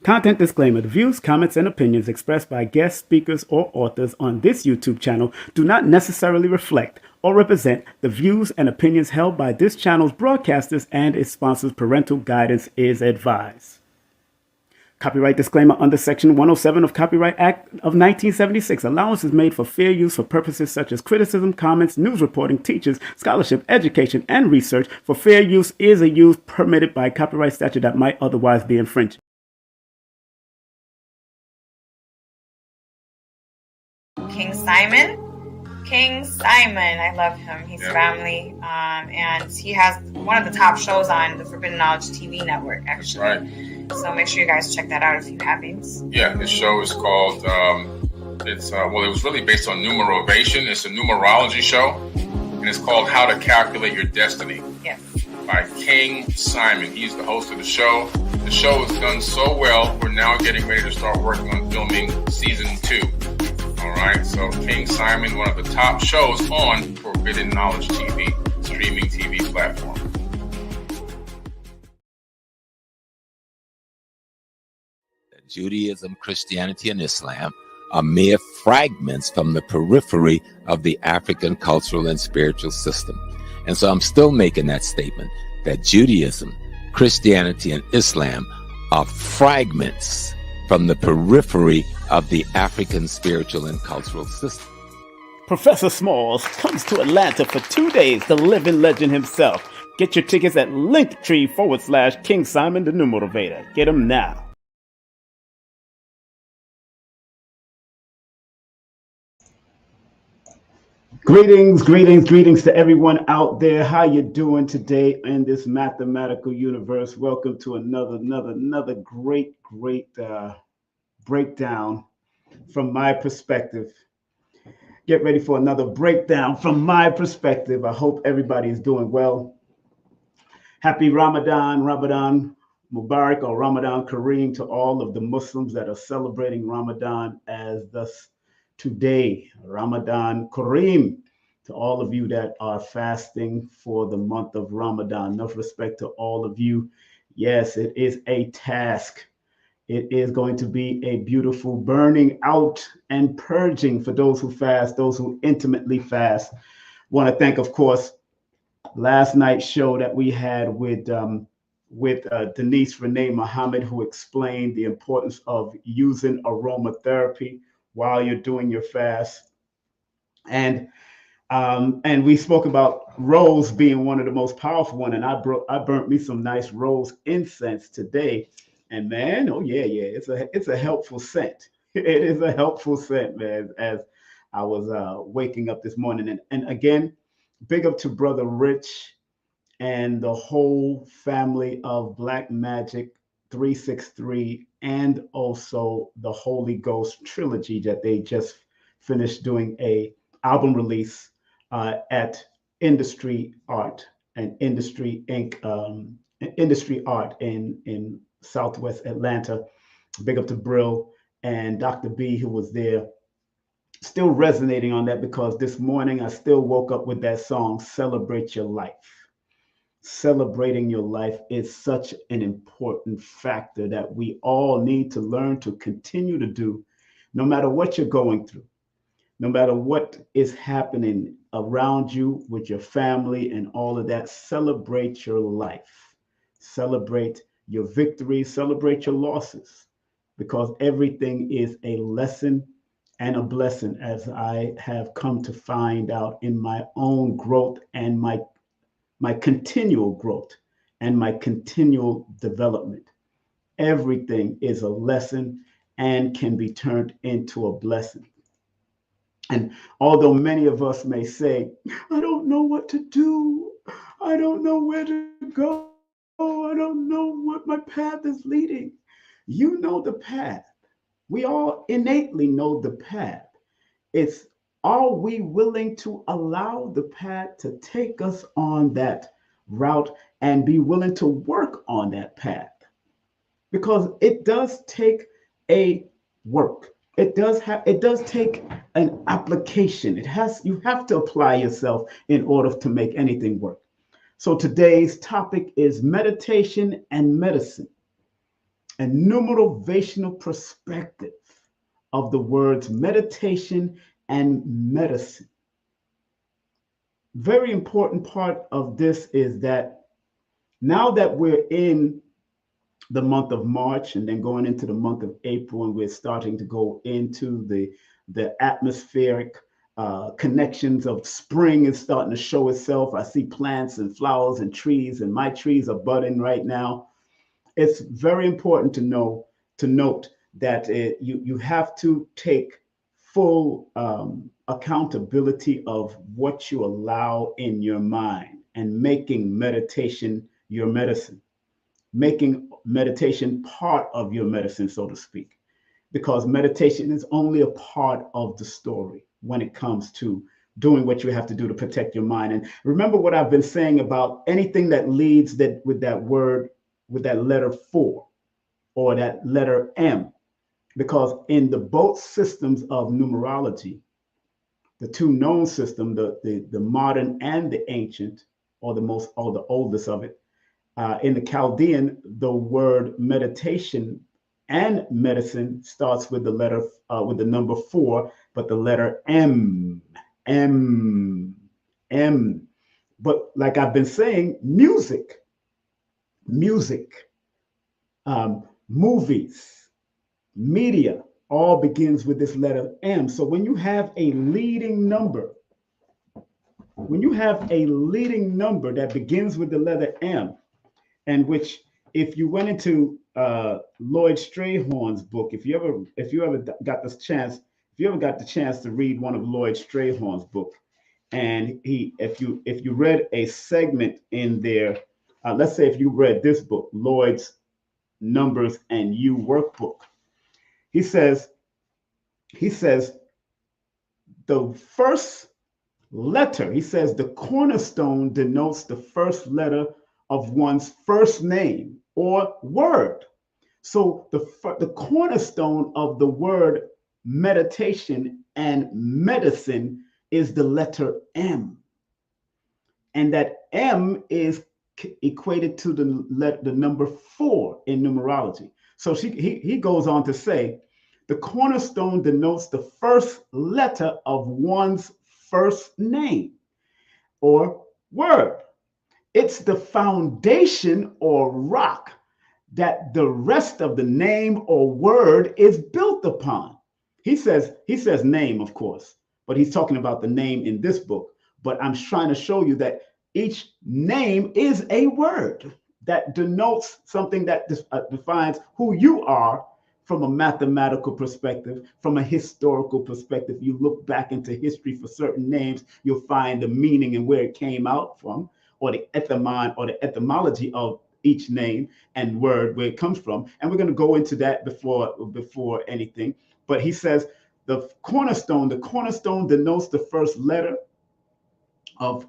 Content disclaimer. The views, comments, and opinions expressed by guest speakers or authors on this YouTube channel do not necessarily reflect or represent the views and opinions held by this channel's broadcasters and its sponsors. Parental guidance is advised. Copyright disclaimer under Section 107 of Copyright Act of 1976. Allowance is made for fair use for purposes such as criticism, comments, news reporting, teachers, scholarship, education, and research. For fair use is a use permitted by copyright statute that might otherwise be infringed. King Simon. King Simon, I love him. He's family, and he has one of the top shows on the Forbidden Knowledge TV network, actually. That's right. So make sure you guys check that out if you haven't. Yeah, this show is called, it was really based on Numerovation. It's a numerology show, and it's called How to Calculate Your Destiny. Yes. By King Simon. He's the host of the show. The show has done so well, we're now getting ready to start working on filming season 2. All right, so King Simon, one of the top shows on Forbidden Knowledge TV, streaming TV platform. Judaism, Christianity, and Islam are mere fragments from the periphery of the African cultural and spiritual system. And so I'm still making that statement that Judaism, Christianity, and Islam are fragments from the periphery of the African spiritual and cultural system. Professor Smalls comes to Atlanta for 2 days, the living legend himself. Get your tickets at linktree/King Simon the Numerovator. Get them now. Greetings to everyone out there. How you doing today in this mathematical universe? Welcome to another great breakdown from my perspective. Get ready for another breakdown from my perspective. I hope everybody is doing well. Happy Ramadan Mubarak or Ramadan Kareem to all of the Muslims that are celebrating Ramadan as thus today. Ramadan Kareem to all of you that are fasting for the month of Ramadan. Enough respect to all of you. Yes, it is a task. It is going to be a beautiful burning out and purging for those who fast, those who intimately fast. Want to thank, of course, last night's show that we had with Denise Renee Muhammad, who explained the importance of using aromatherapy while you're doing your fast. And we spoke about rose being one of the most powerful one. And I burnt me some nice rose incense today. And man, oh yeah, it's a helpful scent. It is a helpful scent, man, as I was waking up this morning. And again, big up to Brother Rich and the whole family of Black Magic 363 and also the Holy Ghost trilogy that they just finished doing a album release at Industry Art and Industry Inc. Industry Art in Southwest Atlanta. Big up to Brill and Dr. B, who was there. Still resonating on that because this morning I still woke up with that song, Celebrate Your Life. Celebrating your life is such an important factor that we all need to learn to continue to do, no matter what you're going through, no matter what is happening around you with your family and all of that. Celebrate your life. Celebrate your victories, celebrate your losses, because everything is a lesson and a blessing, as I have come to find out in my own growth and my continual growth and my continual development. Everything is a lesson and can be turned into a blessing. And although many of us may say, I don't know what to do, I don't know where to go, I don't know what my path is leading. You know the path. We all innately know the path. It's, are we willing to allow the path to take us on that route and be willing to work on that path? Because it does take a work. It does take an application. You have to apply yourself in order to make anything work. So today's topic is meditation and medicine. a numerovational perspective of the words meditation and medicine. Very important part of this is that now that we're in the month of March and then going into the month of April, and we're starting to go into the atmospheric connections of spring is starting to show itself. I see plants and flowers and trees, and my trees are budding right now. It's very important to note that you have to take full accountability of what you allow in your mind and making meditation your medicine, making meditation part of your medicine, so to speak, because meditation is only a part of the story when it comes to doing what you have to do to protect your mind. And remember what I've been saying about anything that leads that with that word, with that letter 4 or that letter M, because in the both systems of numerology, the two known system, the modern and the ancient, or the oldest of it, in the Chaldean, the word meditation and medicine starts with the letter with the number 4, but the letter M, M, M. But like I've been saying, music, movies, media, all begins with this letter M. So when you have a leading number, that begins with the letter M, and which, if you went into Lloyd Strayhorn's book, if you ever got the chance to read one of Lloyd Strayhorn's book, and if you read a segment in there, let's say if you read this book, Lloyd's Numbers and You Workbook, he says the first letter, he says the cornerstone denotes the first letter of one's first name or word. So the cornerstone of the word meditation and medicine is the letter M. And that M is equated to the number 4 in numerology. So he goes on to say, the cornerstone denotes the first letter of one's first name or word. It's the foundation or rock that the rest of the name or word is built upon. He says name, of course, but he's talking about the name in this book. But I'm trying to show you that each name is a word that denotes something that defines who you are from a mathematical perspective, from a historical perspective. You look back into history for certain names, you'll find the meaning and where it came out from, or the etymon or the etymology of each name and word, where it comes from. And we're going to go into that before anything. But he says the cornerstone denotes the first letter of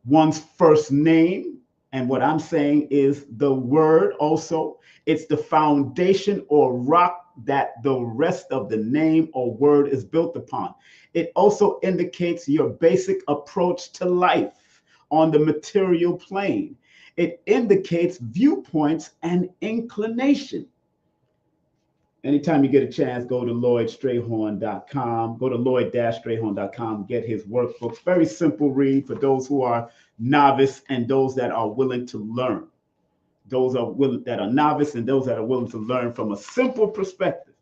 one's first name. And what I'm saying is the word also. It's the foundation or rock that the rest of the name or word is built upon. It also indicates your basic approach to life on the material plane. It indicates viewpoints and inclination. Anytime you get a chance, go to lloydstrayhorn.com, go to lloyd-strayhorn.com, get his workbooks. Very simple read for those who are novice and those that are willing to learn. Those that are novice and those that are willing to learn from a simple perspective,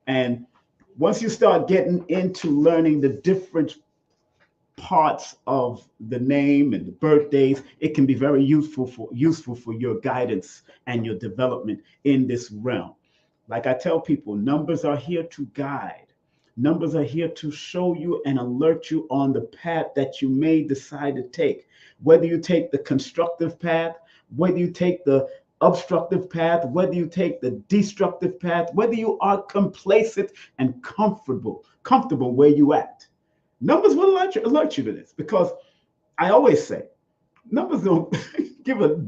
And once you start getting into learning the different parts of the name and the birthdays, it can be very useful for your guidance and your development in this realm. Like I tell people, numbers are here to guide. Numbers are here to show you and alert you on the path that you may decide to take. Whether you take the constructive path, whether you take the obstructive path, whether you take the destructive path, whether you are complacent and comfortable where you at. Numbers will alert you to this, because I always say, numbers don't give a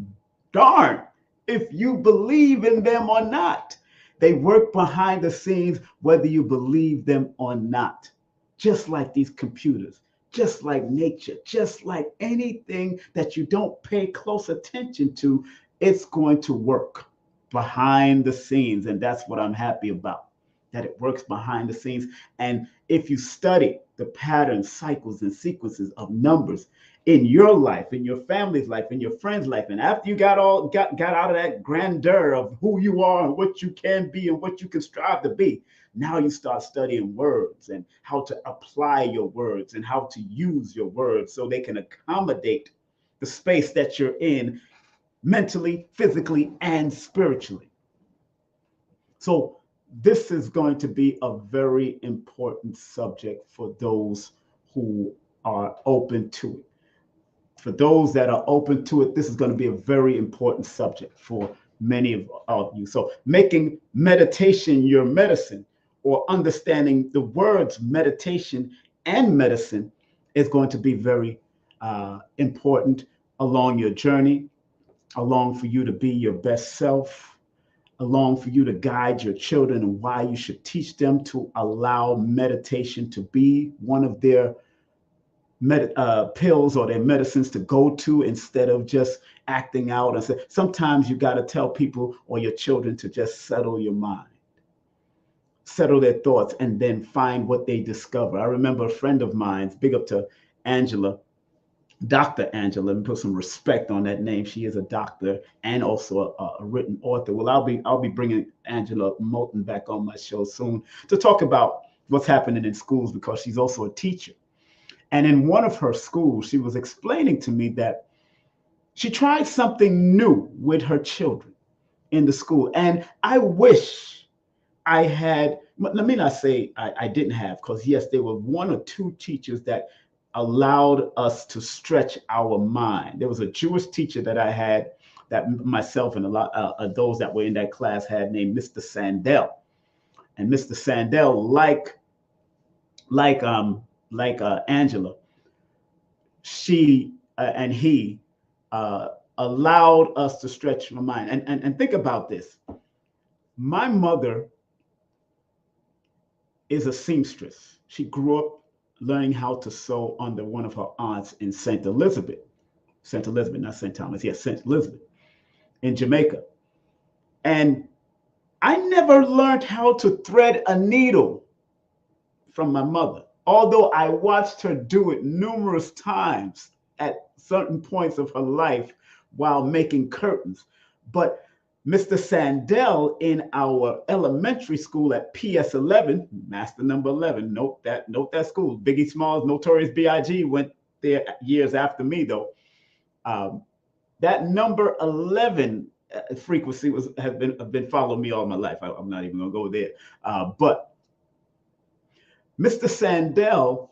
darn if you believe in them or not. They work behind the scenes whether you believe them or not. Just like these computers, just like nature, just like anything that you don't pay close attention to, it's going to work. behind the scenes. And that's what I'm happy about, that it works behind the scenes. And if you study the patterns, cycles, and sequences of numbers in your life, in your family's life, in your friends' life, and after you got out of that grandeur of who you are and what you can be and what you can strive to be, now you start studying words and how to apply your words and how to use your words so they can accommodate the space that you're in mentally, physically, and spiritually. So this is going to be a very important subject for those who are open to it. For those that are open to it, this is going to be a very important subject for many of you. So making meditation your medicine, or understanding the words meditation and medicine, is going to be very important along your journey, along for you to be your best self, along for you to guide your children and why you should teach them to allow meditation to be one of their pills or their medicines to go to, instead of just acting out. And say, sometimes you got to tell people or your children to just settle your mind, settle their thoughts, and then find what they discover. I remember a friend of mine's, big up to Angela, Dr. Angela, and put some respect on that name. She is a doctor and also a written author. Well, I'll be bringing Angela Moulton back on my show soon to talk about what's happening in schools, because she's also a teacher. And in one of her schools, she was explaining to me that she tried something new with her children in the school. And I wish I had, let me not say I didn't have, because yes, there were one or two teachers that allowed us to stretch our mind. There was a Jewish teacher that I had, that myself and a lot of those that were in that class had, named Mr. Sandell. And Mr. Sandell, like Angela, she and he allowed us to stretch my mind. And think about this. My mother is a seamstress. She grew up learning how to sew under one of her aunts in St. Elizabeth, not St. Thomas, yes, St. Elizabeth in Jamaica. And I never learned how to thread a needle from my mother, although I watched her do it numerous times at certain points of her life while making curtains. But Mr. Sandell in our elementary school at PS 11, master number 11, note that school. Biggie Smalls, Notorious B.I.G. went there years after me, though. That number 11 frequency has been following me all my life. I'm not even gonna go there. But Mr. Sandell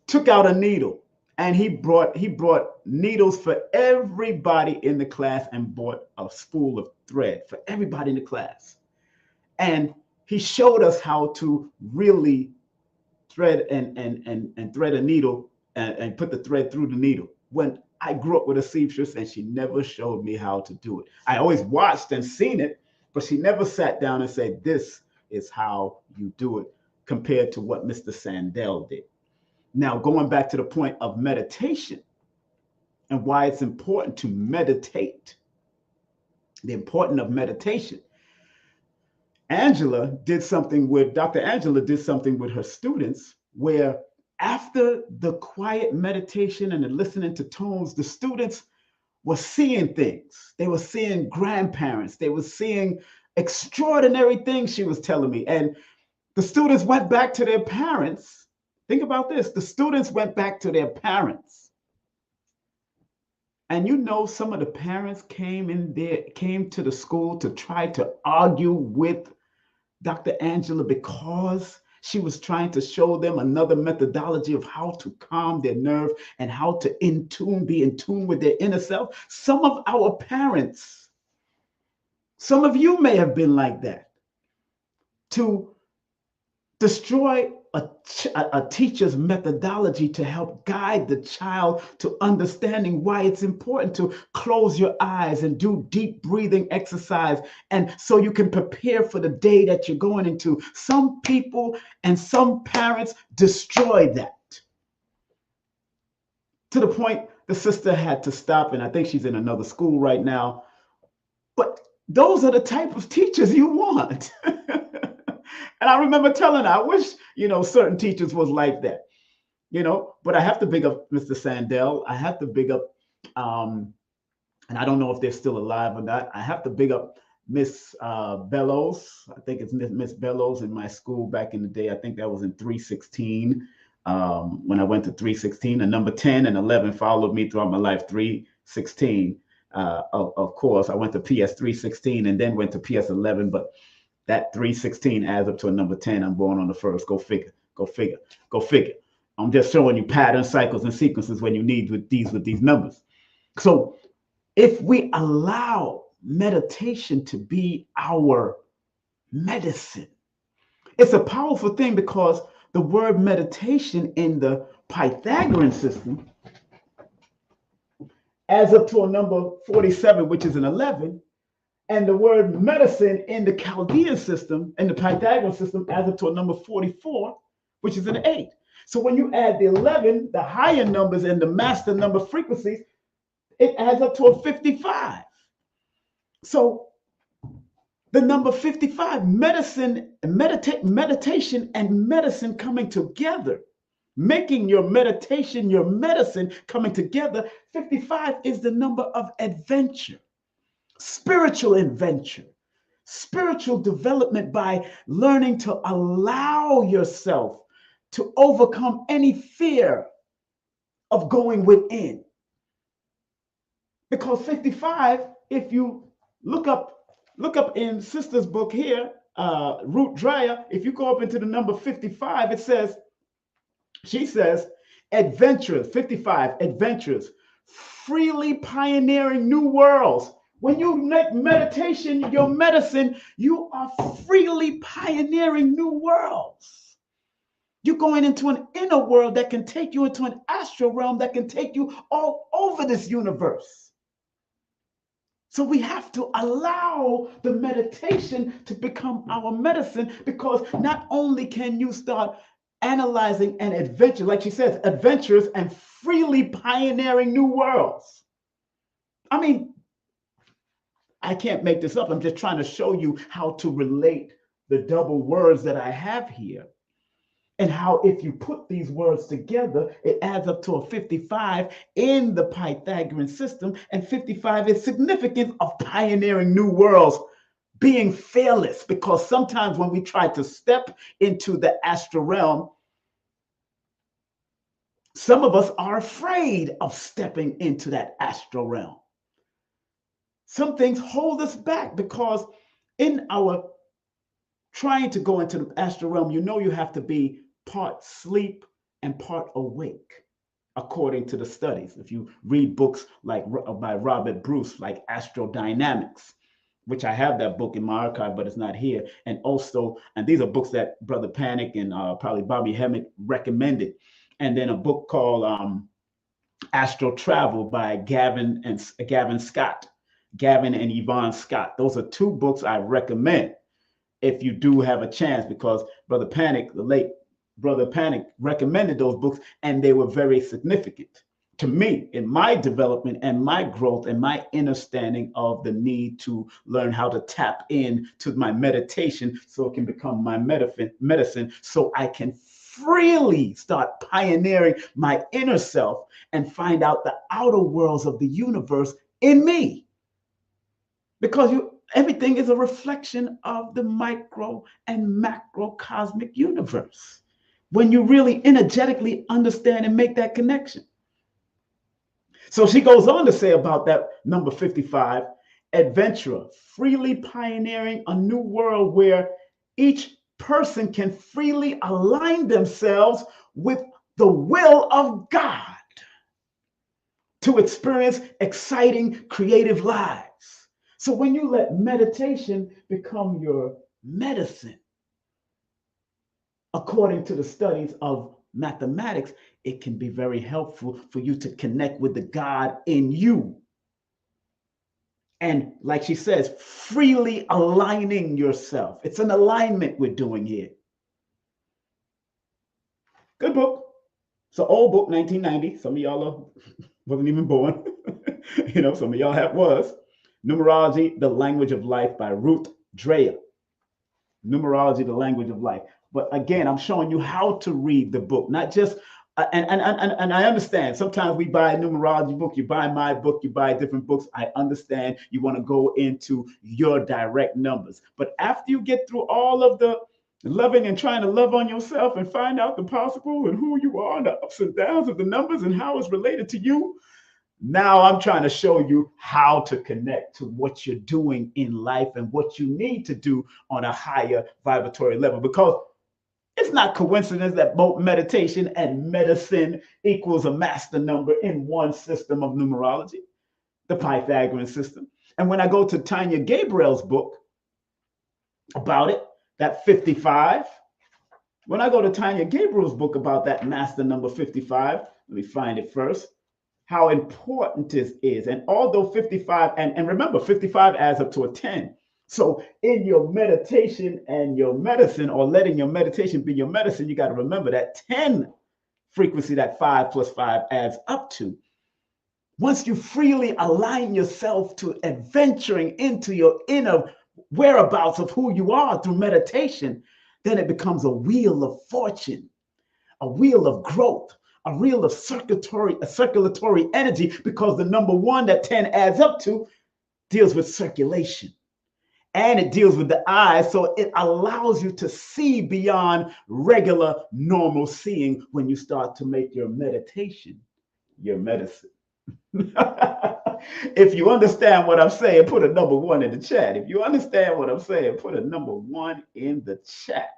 took out a needle, and he brought needles for everybody in the class, and bought a spool of thread for everybody in the class. And he showed us how to really thread and thread a needle and put the thread through the needle. When I grew up with a seamstress, and she never showed me how to do it. I always watched and seen it, but she never sat down and said, this is how you do it, compared to what Mr. Sandell did. Now, going back to the point of meditation and why it's important to meditate, the importance of meditation. Dr. Angela did something with her students, where after the quiet meditation and the listening to tones, the students were seeing things. They were seeing grandparents. They were seeing extraordinary things, she was telling me. And the students went back to their parents. Think about this. The students went back to their parents. And some of the parents came to the school to try to argue with Dr. Angela, because she was trying to show them another methodology of how to calm their nerve and how to be in tune with their inner self. Some of our parents, some of you may have been like that, to destroy a teacher's methodology to help guide the child to understanding why it's important to close your eyes and do deep breathing exercise, and so you can prepare for the day that you're going into. Some people and some parents destroyed that to the point the sister had to stop, and I think she's in another school right now. But those are the type of teachers you want. And I remember telling her, I wish, certain teachers was like that, but I have to big up Mr. Sandell. I have to big up, and I don't know if they're still alive or not. I have to big up Miss Bellows. I think it's Miss Bellows in my school back in the day. I think that was in 316. When I went to 316, and number 10 and 11 followed me throughout my life. 316, of course, I went to PS 316 and then went to PS 11, but that 316 adds up to a number 10. I'm born on the first. Go figure. Go figure. Go figure. I'm just showing you patterns, cycles, and sequences when you need with these numbers. So if we allow meditation to be our medicine, it's a powerful thing, because the word meditation in the Pythagorean system adds up to a number 47, which is an 11. And the word medicine in the Chaldean system, in the Pythagorean system, adds up to a number 44, which is an 8. So when you add the 11, the higher numbers and the master number frequencies, it adds up to a 55. So the number 55, meditation and medicine coming together, making your meditation your medicine coming together. 55 is the number of adventure, spiritual adventure, spiritual development, by learning to allow yourself to overcome any fear of going within. Because 55, if you look up in Sister's book here, Ruth Dreyer, if you go up into the number 55, it says, she says, adventurous, 55, adventurous, freely pioneering new worlds. When you make meditation your medicine, you are freely pioneering new worlds. You're going into an inner world that can take you into an astral realm that can take you all over this universe. So we have to allow the meditation to become our medicine, because not only can you start analyzing an adventure, like she says, adventurous and freely pioneering new worlds. I mean, I can't make this up. I'm just trying to show you how to relate the double words that I have here, and how if you put these words together, it adds up to a 55 in the Pythagorean system. And 55 is significant of pioneering new worlds, being fearless, because sometimes when we try to step into the astral realm, some of us are afraid of stepping into that astral realm. Some things hold us back, because in our trying to go into the astral realm, you have to be part sleep and part awake, according to the studies. If you read books like by Robert Bruce, like Astral Dynamics, which I have that book in my archive, but it's not here. And these are books that Brother Panic and probably Bobby Hemmett recommended. And then a book called Astral Travel by Gavin and Yvonne Scott. Those are two books I recommend if you do have a chance, because Brother Panic, the late Brother Panic, recommended those books, and they were very significant to me in my development and my growth and my understanding of the need to learn how to tap in to my meditation so it can become my medicine, so I can freely start pioneering my inner self and find out the outer worlds of the universe in me. Because everything is a reflection of the micro and macrocosmic universe, when you really energetically understand and make that connection. So she goes on to say about that number 55, adventurer, freely pioneering a new world where each person can freely align themselves with the will of God to experience exciting, creative lives. So when you let meditation become your medicine, according to the studies of mathematics, it can be very helpful for you to connect with the God in you. And like she says, freely aligning yourself. It's an alignment we're doing here. Good book. It's an old book, 1990. Some of y'all wasn't even born. Some of y'all was. Numerology, The Language of Life by Ruth Dreher. Numerology, The Language of Life. But again, I'm showing you how to read the book, not just, and I understand sometimes we buy a numerology book, you buy my book, you buy different books. I understand you want to go into your direct numbers. But after you get through all of the loving and trying to love on yourself and find out the possible and who you are and the ups and downs of the numbers and how it's related to you, now I'm trying to show you how to connect to what you're doing in life and what you need to do on a higher vibratory level. Because it's not coincidence that both meditation and medicine equals a master number in one system of numerology, the Pythagorean system. And when I go to Tanya Gabriel's book about it, that 55, when I go to Tanya Gabriel's book about that master number 55, let me find it first, how important it is. And although 55, and remember, 55 adds up to a 10. So in your meditation and your medicine, or letting your meditation be your medicine, you got to remember that 10 frequency that 5 plus 5 adds up to. Once you freely align yourself to adventuring into your inner whereabouts of who you are through meditation, then it becomes a wheel of fortune, a wheel of growth, a wheel of circulatory energy, because the number 1 that 10 adds up to deals with circulation. And it deals with the eyes, so it allows you to see beyond regular, normal seeing when you start to make your meditation your medicine. If you understand what I'm saying, put a number 1 in the chat. If you understand what I'm saying, put a number 1 in the chat.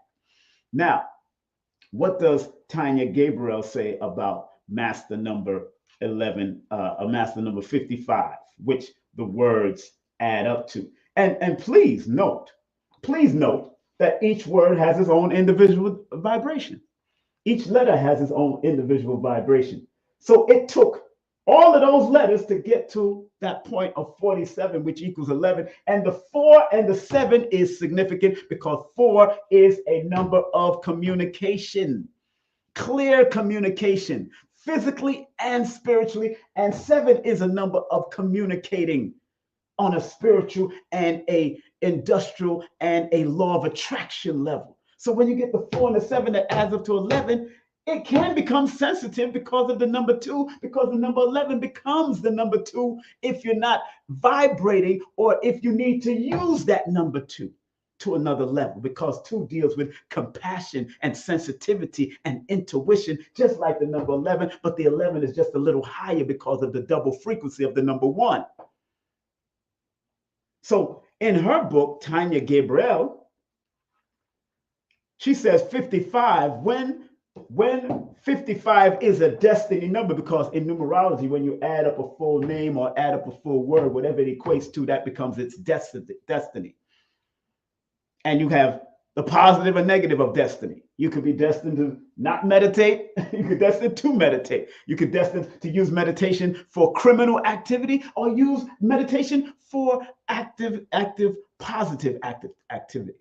Now, what does Tanya Gabriel say about master number 11, master number 55, which the words add up to? And please note that each word has its own individual vibration. Each letter has its own individual vibration. So it took all of those letters to get to that point of 47, which equals 11. And the 4 and the 7 is significant because 4 is a number of communication, clear communication, physically and spiritually. And 7 is a number of communicating on a spiritual and a industrial and a law of attraction level. So when you get the 4 and the 7 that adds up to 11, it can become sensitive because of the number 2, because the number 11 becomes the number 2 if you're not vibrating, or if you need to use that number 2 to another level, because 2 deals with compassion and sensitivity and intuition, just like the number 11, but the 11 is just a little higher because of the double frequency of the number 1. So in her book, Tanya Gabriel, she says 55, when 55 is a destiny number, because in numerology, when you add up a full name or add up a full word, whatever it equates to, that becomes its destiny. And you have the positive and negative of destiny. You could be destined to not meditate. You could destined to meditate. You could destined to use meditation for criminal activity, or use meditation for positive activities.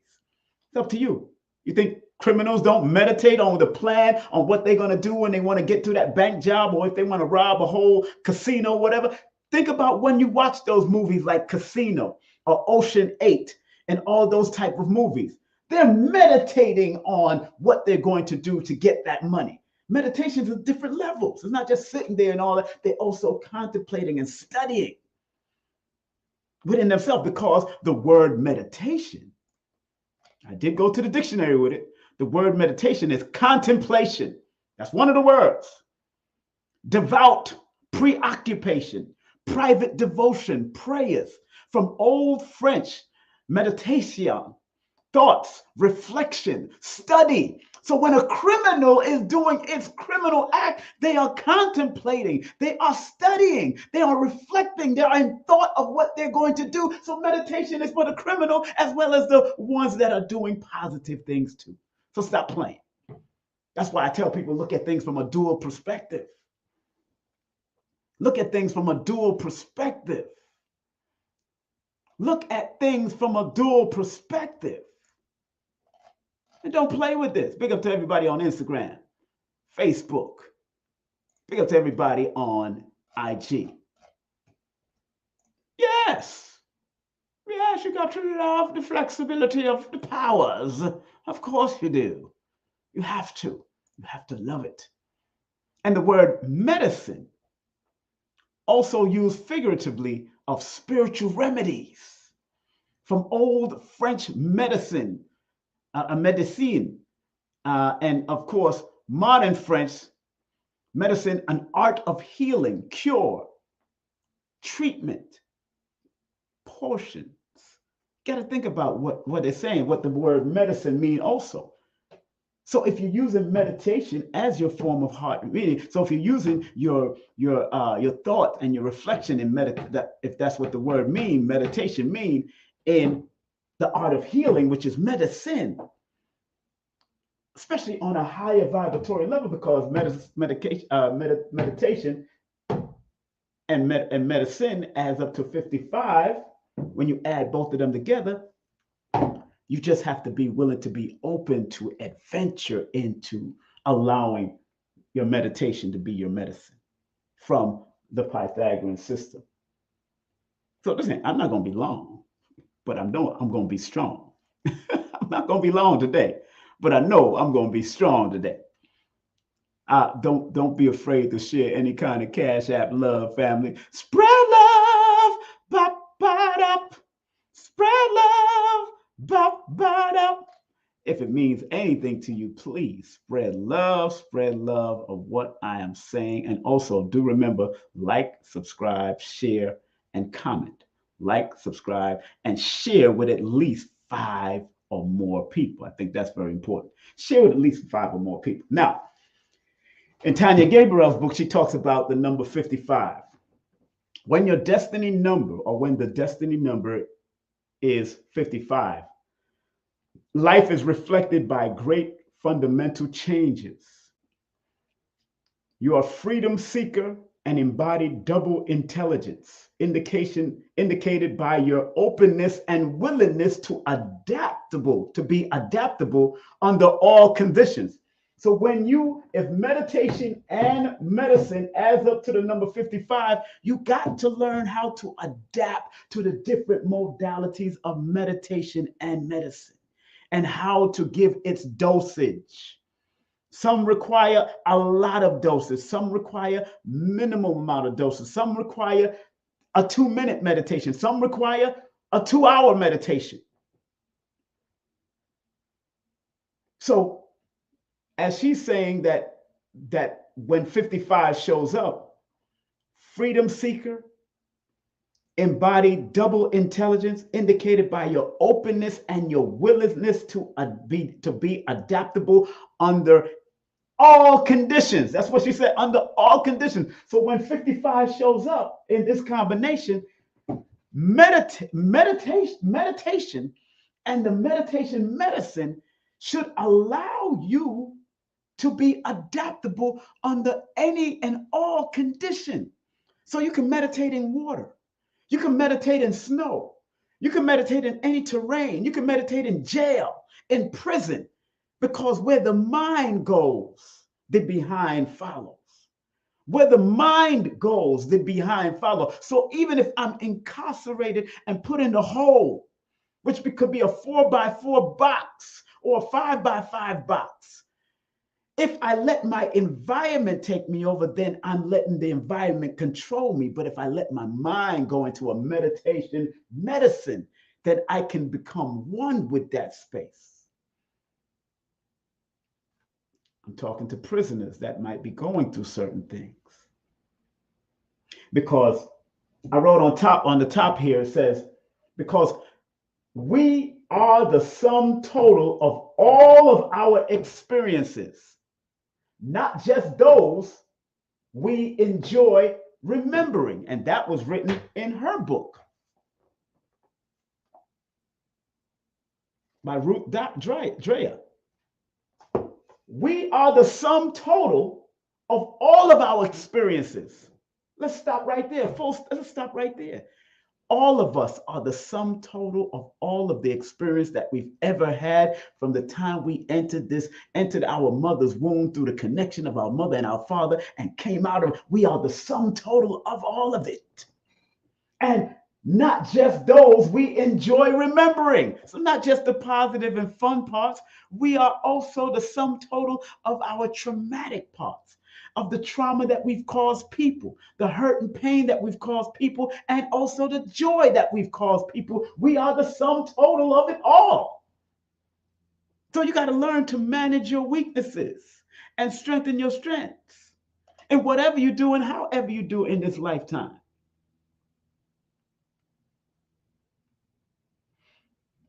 It's up to you. You think criminals don't meditate on the plan, on what they're going to do when they want to get to that bank job, or if they want to rob a whole casino, whatever? Think about when you watch those movies like Casino or Ocean 8 and all those type of movies. They're meditating on what they're going to do to get that money. Meditations at different levels. It's not just sitting there and all that. They're also contemplating and studying within themselves, because the word meditation, I did go to the dictionary with it. The word meditation is contemplation. That's one of the words. Devout preoccupation, private devotion, prayers, from Old French, meditation, thoughts, reflection, study. So when a criminal is doing its criminal act, they are contemplating, they are studying, they are reflecting, they are in thought of what they're going to do. So meditation is for the criminal as well as the ones that are doing positive things too. So stop playing. That's why I tell people, look at things from a dual perspective. Look at things from a dual perspective. Look at things from a dual perspective. And don't play with this. Big up to everybody on Instagram, Facebook. Big up to everybody on IG. Yes. Yes, you got to love the flexibility of the powers. Of course you do. You have to. You have to love it. And the word medicine, also used figuratively of spiritual remedies, from old French medicine, a medicine, and of course, modern French medicine, an art of healing, cure, treatment, portions. Got to think about what they're saying, what the word medicine mean also. So if you're using meditation as your form of heart reading, so if you're using your thought and your reflection in if that's what the word mean, meditation mean, in the art of healing, which is medicine, especially on a higher vibratory level, because meditation and medicine adds up to 55. When you add both of them together, you just have to be willing to be open to adventure into allowing your meditation to be your medicine from the Pythagorean system. So listen, I'm not going to be long, but I'm going to be strong. I'm not going to be long today, but I know I'm going to be strong today. Don't be afraid to share any kind of Cash App love, family. Spread love, up. Spread love, up. If it means anything to you, please spread love of what I am saying. And also do remember, like, subscribe, share, and comment. Like, subscribe, and share with at least 5 or more people. I think that's very important. Share with at least 5 or more people. Now, in Tanya Gabriel's book, she talks about the number 55. When your destiny number, or when the destiny number is 55, life is reflected by great fundamental changes. You are a freedom seeker and embodied double intelligence, indicated by your openness and willingness to be adaptable under all conditions. So if meditation and medicine adds up to the number 55, you got to learn how to adapt to the different modalities of meditation and medicine, and how to give its dosage. Some require a lot of doses. Some require minimum amount of doses. Some require a 2-minute meditation. Some require a 2-hour meditation. So as she's saying that when 55 shows up, freedom seeker, embodied double intelligence, indicated by your openness and your willingness to be adaptable under all conditions. That's what she said, under all conditions. So when 55 shows up in this combination, meditation and the meditation medicine should allow you to be adaptable under any and all condition. So you can meditate in water. You can meditate in snow. You can meditate in any terrain. You can meditate in jail, in prison, because where the mind goes, the behind follows. Where the mind goes, the behind follows. So even if I'm incarcerated and put in the hole, which could be a 4x4 box or a 5x5 box, if I let my environment take me over, then I'm letting the environment control me. But if I let my mind go into a meditation medicine, then I can become one with that space. I'm talking to prisoners that might be going through certain things. Because I wrote on the top here, it says, because we are the sum total of all of our experiences, not just those we enjoy remembering. And that was written in her book by Ruth Dreher. We are the sum total of all of our experiences. Let's stop right there. Let's stop right there. All of us are the sum total of all of the experience that we've ever had from the time we entered our mother's womb through the connection of our mother and our father and came out of. We are the sum total of all of it. And not just those we enjoy remembering. So, not just the positive and fun parts, we are also the sum total of our traumatic parts, of the trauma that we've caused people, the hurt and pain that we've caused people, and also the joy that we've caused people. We are the sum total of it all. So, you got to learn to manage your weaknesses and strengthen your strengths in whatever you do and however you do in this lifetime.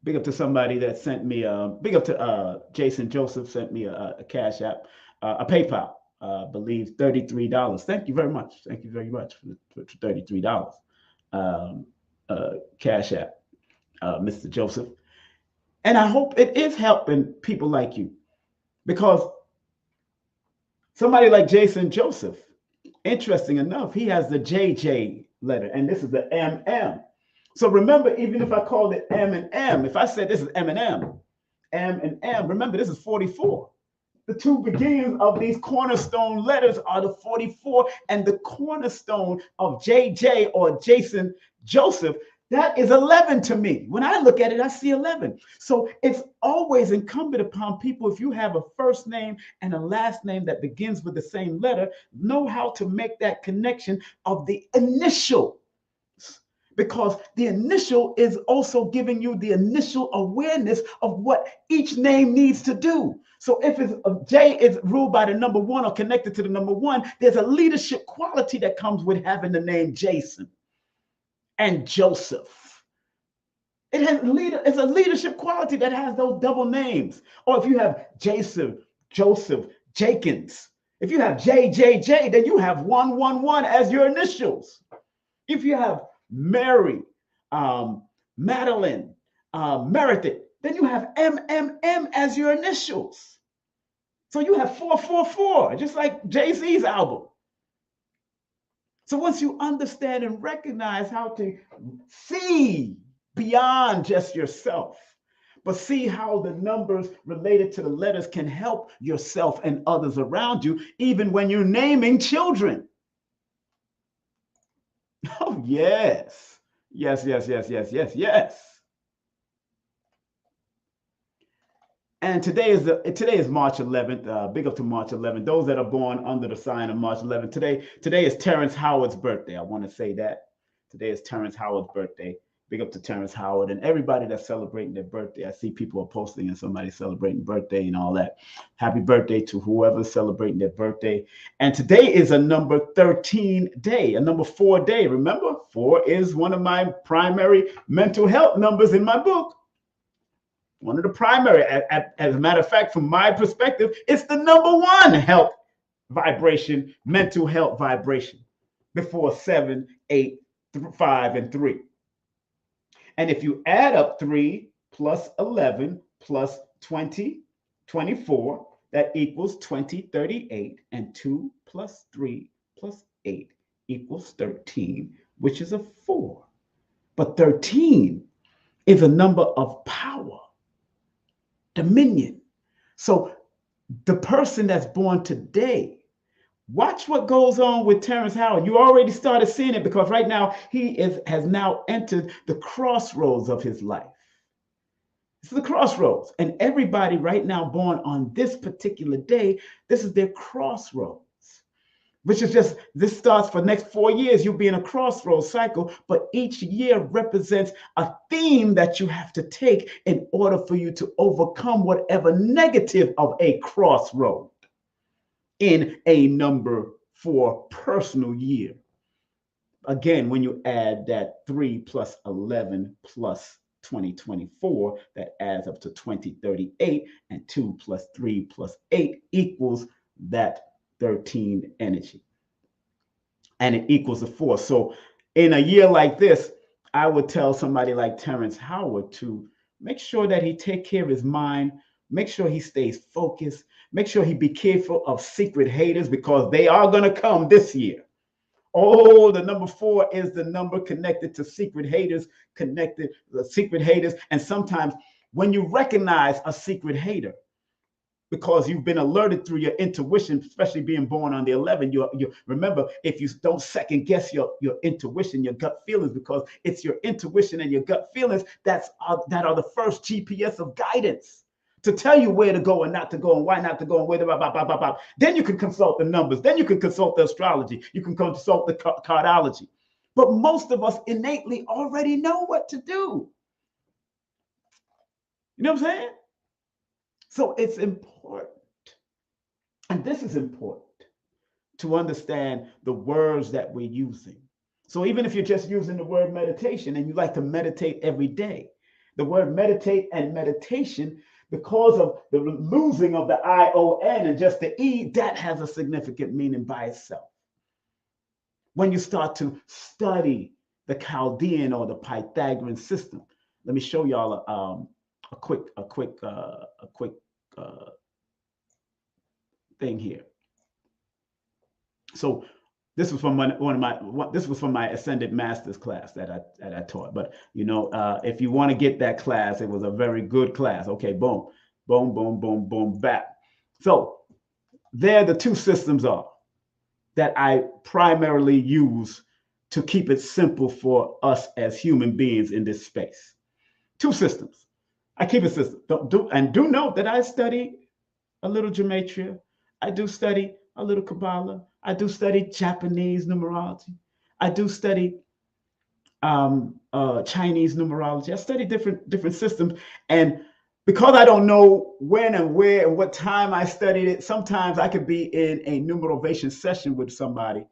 Big up to somebody that sent me big up to Jason Joseph sent me a cash app, a PayPal, believe $33. Thank you very much. Thank you very much for $33. Cash app, Mr. Joseph. And I hope it is helping people like you, because somebody like Jason Joseph, interesting enough, he has the JJ letter, and this is the MM. So remember, even if I called it M and M, if I said this is M and M, remember this is 44. The two beginnings of these cornerstone letters are the 44, and the cornerstone of JJ or Jason Joseph, that is 11 to me. When I look at it, I see 11. So it's always incumbent upon people, if you have a first name and a last name that begins with the same letter, know how to make that connection of the initial, because the initial is also giving you the initial awareness of what each name needs to do. So if it's J is ruled by the number 1 or connected to the number 1, there's a leadership quality that comes with having the name Jason and Joseph. It's a leadership quality that has those double names. Or if you have Jason, Joseph, Jenkins, if you have JJJ, then you have 111 as your initials. If you have Mary, Madeline, Meredith, then you have MMM as your initials. So you have 444, just like Jay-Z's album. So once you understand and recognize how to see beyond just yourself, but see how the numbers related to the letters can help yourself and others around you, even when you're naming children. Oh, yes. Yes. And today is March 11th. Big up to March 11th. Those that are born under the sign of March 11th. Today is Terrence Howard's birthday. I want to say that. Today is Terrence Howard's birthday. Big up to Terrence Howard and everybody that's celebrating their birthday. I see people are posting and somebody celebrating birthday and all that. Happy birthday to whoever's celebrating their birthday. And today is a number 13 day, a number 4 day. Remember, 4 is one of my primary mental health numbers in my book. One of the primary, as a matter of fact, from my perspective, it's the number 1 health vibration, mental health vibration, before 7, 8, 5, and 3. And if you add up 3 plus 11 plus 20, 24, that equals 2038. And 2 plus 3 plus 8 equals 13, which is a 4. But 13 is a number of power, dominion. So the person that's born today, watch what goes on with Terrence Howard. You already started seeing it, because right now he has now entered the crossroads of his life. This is the crossroads. And everybody right now born on this particular day, this is their crossroads, which is just, this starts for next 4 years. You'll be in a crossroads cycle, but each year represents a theme that you have to take in order for you to overcome whatever negative of a crossroad in a number 4 personal year. Again, when you add that 3 plus 11 plus 2024, that adds up to 2038, and 2 plus 3 plus 8 equals that 13 energy. And it equals a 4. So in a year like this, I would tell somebody like Terrence Howard to make sure that he take care of his mind, make sure he stays focused, make sure he be careful of secret haters, because they are going to come this year. Oh, the number 4 is the number connected to secret haters, and sometimes when you recognize a secret hater, because you've been alerted through your intuition, especially being born on the 11. You remember, if you don't second guess your intuition, your gut feelings, because it's your intuition and your gut feelings that are the first GPS of guidance to tell you where to go and not to go and why not to go and where to blah, blah, blah, blah, blah. Then you can consult the numbers. Then you can consult the astrology. You can consult the cardology. But most of us innately already know what to do. You know what I'm saying? So it's important, and this is important, to understand the words that we're using. So even if you're just using the word meditation and you like to meditate every day, the word meditate and meditation, because of the losing of the I-O-N and just the E, that has a significant meaning by itself. When you start to study the Chaldean or the Pythagorean system, let me show y'all a quick thing here. So this was from this was from my Ascended Masters class that I taught. But you know, if you want to get that class, it was a very good class. Okay, boom, boom, boom, boom, boom, back. So there the two systems are that I primarily use to keep it simple for us as human beings in this space. Two systems. I keep it simple. Do note that I study a little gematria. I do study a little Kabbalah. I do study Japanese numerology. I do study Chinese numerology. I study different systems. And because I don't know when and where and what time I studied it, sometimes I could be in a numerovation session with somebody,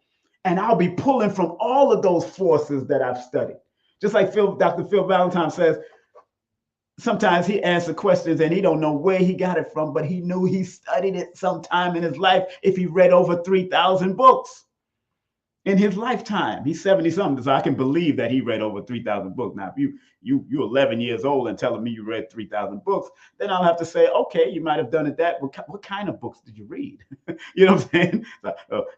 and I'll be pulling from all of those forces that I've studied. Just like Dr. Phil Valentine says, sometimes he answers questions and he don't know where he got it from, but he knew he studied it sometime in his life if he read over 3,000 books in his lifetime. He's 70-something, so I can believe that he read over 3,000 books. Now, if you're 11 years old and telling me you read 3,000 books, then I'll have to say, okay, you might have done it that. What kind of books did you read? You know what I'm saying?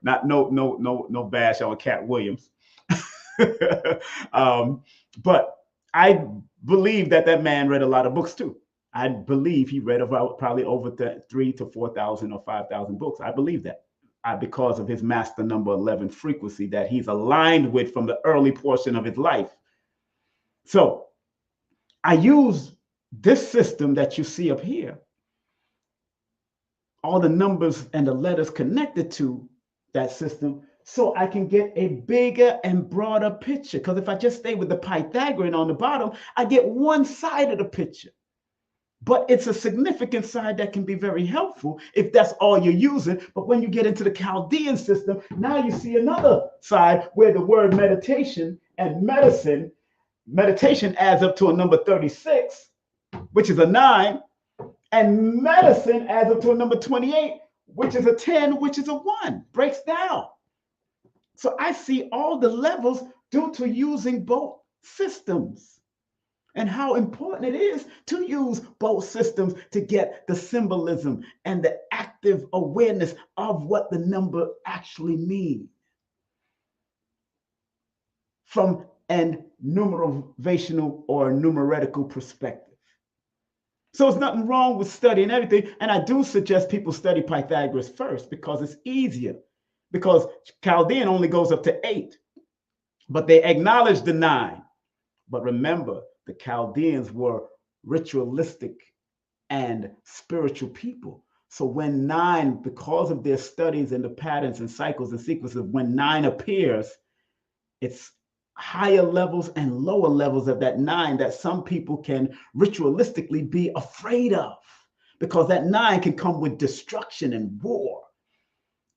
Not no bash on Cat Williams. But I believe that man read a lot of books too. I believe he read about probably over 3,000 to 4,000 or 5,000 books. I believe that because of his master number 11 frequency that he's aligned with from the early portion of his life. So I use this system that you see up here, all the numbers and the letters connected to that system, so I can get a bigger and broader picture. Because if I just stay with the Pythagorean on the bottom, I get one side of the picture. But it's a significant side that can be very helpful if that's all you're using. But when you get into the Chaldean system, now you see another side where the word meditation and meditation adds up to a number 36, which is a 9, and medicine adds up to a number 28, which is a 10, which is a 1, breaks down. So I see all the levels due to using both systems, and how important it is to use both systems to get the symbolism and the active awareness of what the number actually means from an numerovational or numerical perspective. So there's nothing wrong with studying everything. And I do suggest people study Pythagoras first because it's easier, because Chaldean only goes up to 8, but they acknowledge the 9. But remember, the Chaldeans were ritualistic and spiritual people. So when 9, because of their studies and the patterns and cycles and sequences, when 9 appears, it's higher levels and lower levels of that 9 that some people can ritualistically be afraid of, because that 9 can come with destruction and war.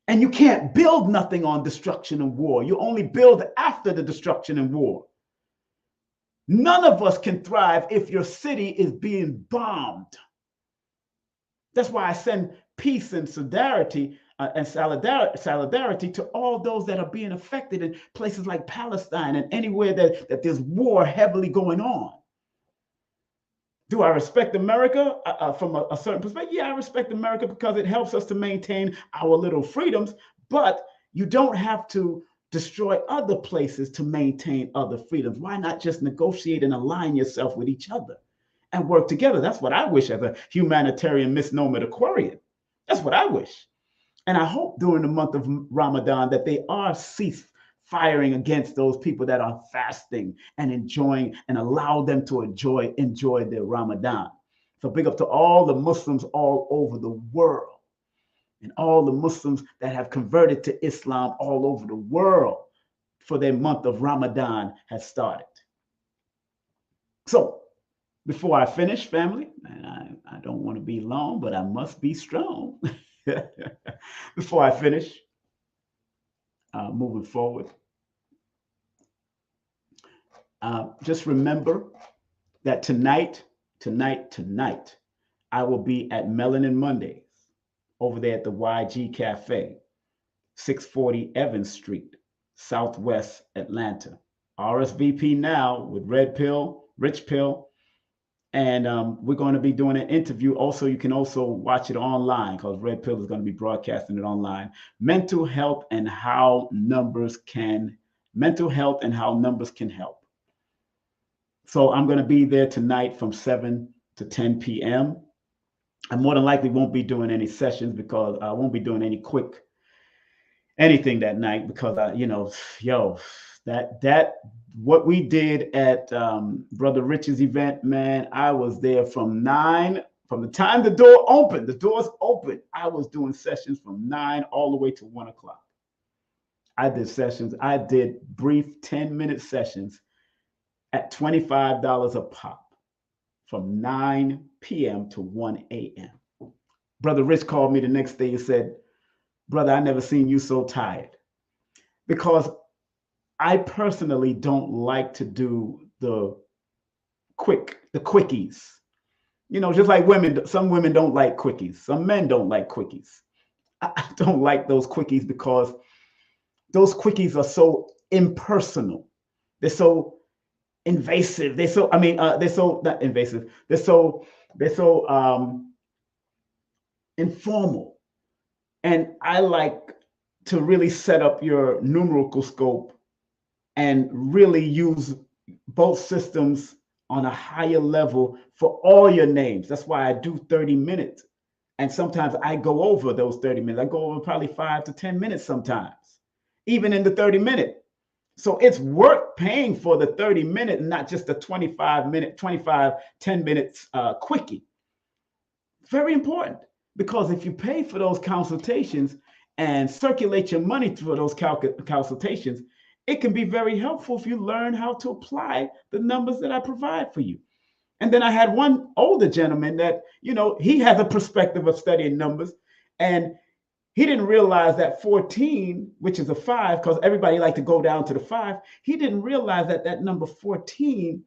And you can't build nothing on destruction and war. You only build after the destruction and war. None of us can thrive if your city is being bombed. That's why I send peace and solidarity to all those that are being affected in places like Palestine and anywhere that there's war heavily going on. Do I respect America from a certain perspective? Yeah, I respect America because it helps us to maintain our little freedoms, but you don't have to destroy other places to maintain other freedoms. Why not just negotiate and align yourself with each other and work together? That's what I wish as a humanitarian misnomer Aquarian. That's what I wish. And I hope during the month of Ramadan that they are cease firing against those people that are fasting and enjoying, and allow them to enjoy their Ramadan. So big up to all the Muslims all over the world, and all the Muslims that have converted to Islam all over the world, for their month of Ramadan has started. So before I finish, family, and I don't want to be long, but I must be strong. Before I finish, moving forward, just remember that tonight, I will be at Melanin Mondays over there at the YG Cafe, 640 Evans Street, Southwest Atlanta. RSVP now with Red Pill, Rich Pill, and we're going to be doing an interview. Also, you can also watch it online because Red Pill is going to be broadcasting it online. Mental health and how numbers can help. So I'm going to be there tonight from 7 to 10 p.m. I more than likely won't be doing any sessions because I won't be doing anything that night because that what we did at Brother Rich's event, man, I was there from the time the doors opened, I was doing sessions from 9 all the way to 1 o'clock. I did brief 10-minute sessions at $25 a pop from 9 p.m. to 1 a.m. Brother Rich called me the next day and said, "Brother, I never seen you so tired." Because I personally don't like to do the quickies. Just like women, some women don't like quickies. Some men don't like quickies. I don't like those quickies because those quickies are so impersonal. They're so invasive. They're so not invasive. They're so informal. And I like to really set up your numerical scope and really use both systems on a higher level for all your names. That's why I do 30 minutes. And sometimes I go over those 30 minutes. I go over probably 5 to 10 minutes sometimes, even in the 30-minute. So it's worth paying for the 30-minute and not just the 10 minutes quickie. Very important, because if you pay for those consultations and circulate your money for those consultations, it can be very helpful if you learn how to apply the numbers that I provide for you. And then I had one older gentleman that, he has a perspective of studying numbers, and he didn't realize that 14, which is a 5, because everybody like to go down to the 5. He didn't realize that number 14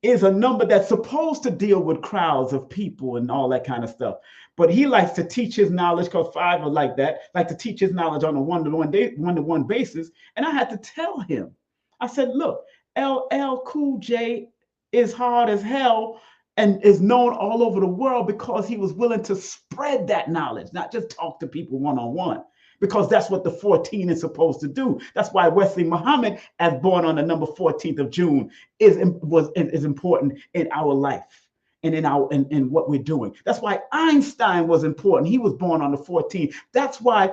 is a number that's supposed to deal with crowds of people and all that kind of stuff. But he likes to teach his knowledge, because 5 are like that, like to teach his knowledge on a one-to-one basis. And I had to tell him, I said, look, LL Cool J is hard as hell and is known all over the world because he was willing to spread that knowledge, not just talk to people one-on-one, because that's what the 14 is supposed to do. That's why Wesley Muhammad, as born on the number 14th of June, is important in our life and in what we're doing. That's why Einstein was important. He was born on the 14th. That's why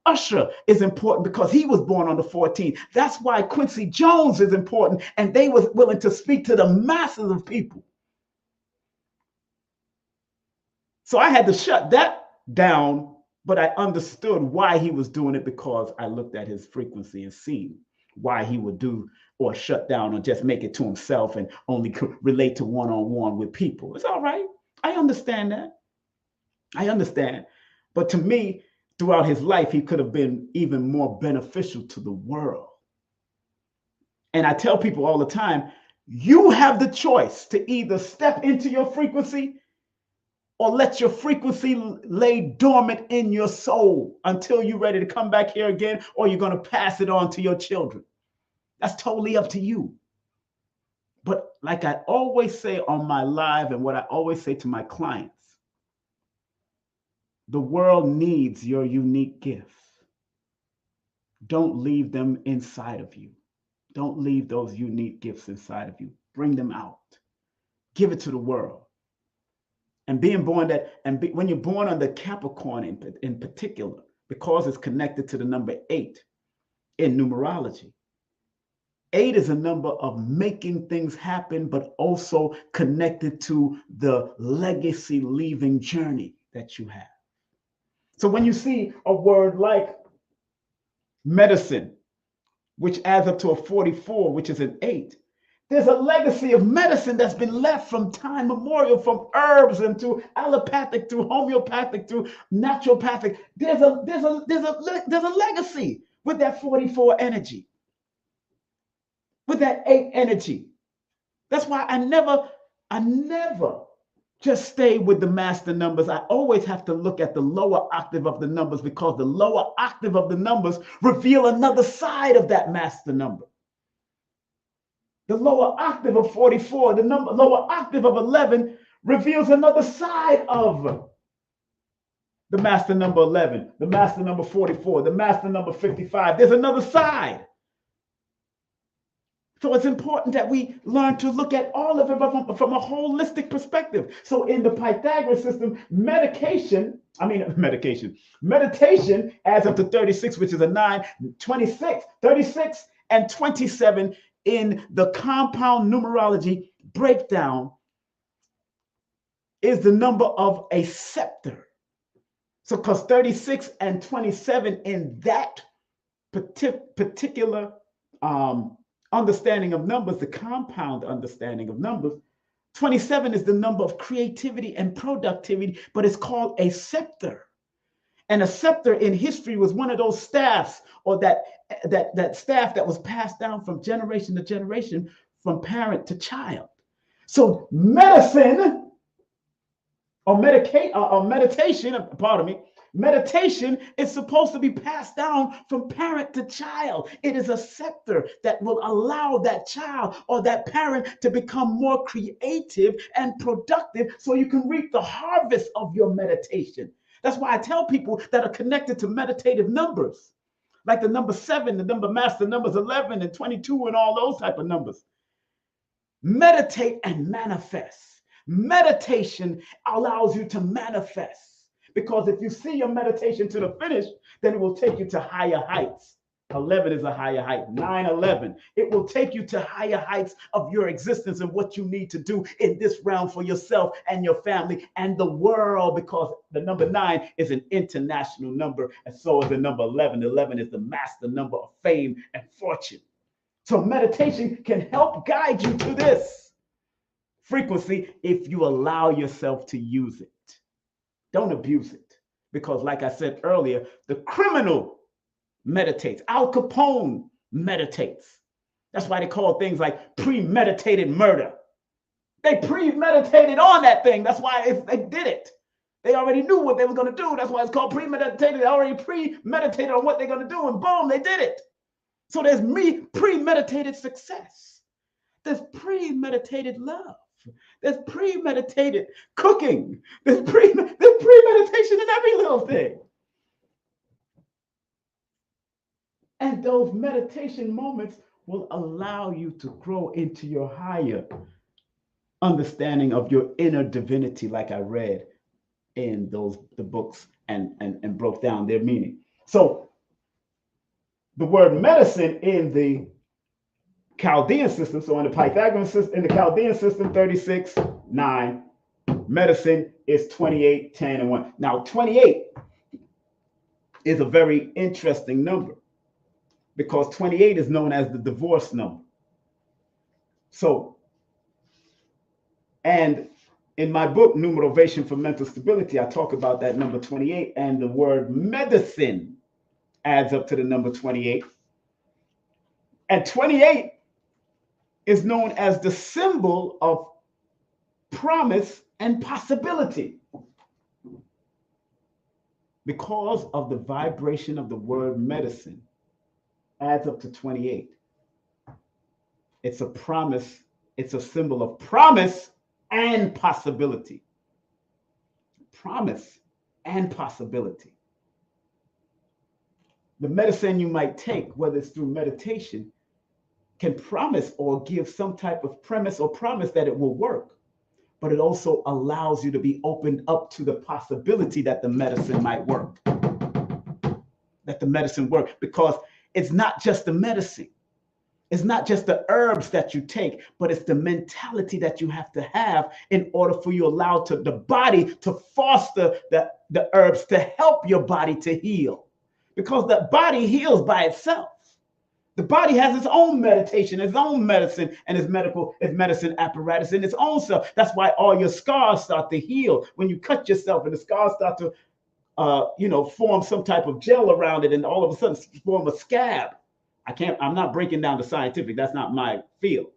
Usher is important, because he was born on the 14th. That's why Quincy Jones is important, and they was willing to speak to the masses of people. So I had to shut that down, but I understood why he was doing it, because I looked at his frequency and seen why he would do or shut down or just make it to himself and only relate to one-on-one with people. It's all right. I understand that. I understand. But to me, throughout his life, he could have been even more beneficial to the world. And I tell people all the time, you have the choice to either step into your frequency or let your frequency lay dormant in your soul until you're ready to come back here again, or you're going to pass it on to your children. That's totally up to you. But like I always say on my live, and what I always say to my clients, the world needs your unique gifts. Don't leave them inside of you. Don't leave those unique gifts inside of you. Bring them out. Give it to the world. And being born when you're born under Capricorn in particular, because it's connected to the number 8 in numerology. 8 is a number of making things happen, but also connected to the legacy leaving journey that you have. So when you see a word like medicine, which adds up to a 44, which is an 8, there's a legacy of medicine that's been left from time memorial, from herbs and to allopathic, to homeopathic, to naturopathic. There's a legacy with that 44 energy, with that 8 energy. That's why I never just stay with the master numbers. I always have to look at the lower octave of the numbers, because the lower octave of the numbers reveal another side of that master number. The lower octave of 44, the lower octave of 11 reveals another side of the master number 11, the master number 44, the master number 55. There's another side. So it's important that we learn to look at all of it from a holistic perspective. So in the Pythagorean system, meditation adds up to 36, which is a 9, 26, 36, and 27 in the compound numerology breakdown is the number of a scepter. So because 36 and 27 in that particular understanding of numbers, the compound understanding of numbers, 27 is the number of creativity and productivity, but it's called a scepter. And a scepter in history was one of those staffs, or that staff that was passed down from generation to generation, from parent to child. So medicine or meditation, meditation is supposed to be passed down from parent to child. It is a scepter that will allow that child or that parent to become more creative and productive, so you can reap the harvest of your meditation. That's why I tell people that are connected to meditative numbers, like the number 7, the number master numbers 11 and 22 and all those type of numbers. Meditate and manifest. Meditation allows you to manifest, because if you see your meditation to the finish, then it will take you to higher heights. 11 is a higher height. 9, 11. It will take you to higher heights of your existence and what you need to do in this realm for yourself and your family and the world, because the number 9 is an international number, and so is the number 11. 11 is the master number of fame and fortune. So meditation can help guide you to this frequency if you allow yourself to use it. Don't abuse it, because like I said earlier, the criminal meditates. Al Capone meditates. That's why they call things like premeditated murder. They premeditated on that thing. That's why they did it. They already knew what they were going to do. That's why it's called premeditated. They already premeditated on what they're going to do, and boom, they did it. So there's premeditated success. There's premeditated love. There's premeditated cooking. There's premeditation in every little thing. And those meditation moments will allow you to grow into your higher understanding of your inner divinity, like I read in the books and broke down their meaning. So the word medicine in the Chaldean system, so in the Pythagorean system, in the Chaldean system, 36, 9, medicine is 28, 10, and 1. Now, 28 is a very interesting number, because 28 is known as the divorce number. So, and in my book, Numerovational for Mental Stability, I talk about that number 28, and the word medicine adds up to the number 28. And 28 is known as the symbol of promise and possibility, because of the vibration of the word medicine adds up to 28. It's a promise. It's a symbol of promise and possibility. Promise and possibility. The medicine you might take, whether it's through meditation, can promise or give some type of premise or promise that it will work. but it also allows you to be opened up to the possibility that the medicine might work. That the medicine works, because it's not just the medicine. It's not just the herbs that you take, but it's the mentality that you have to have in order for you allow to the body to foster the herbs to help your body to heal. Because the body heals by itself. The body has its own meditation, its own medicine, and its medicine apparatus in its own self. That's why all your scars start to heal. When you cut yourself and the scars start to form some type of gel around it, and all of a sudden form a scab. I'm not breaking down the scientific. That's not my field.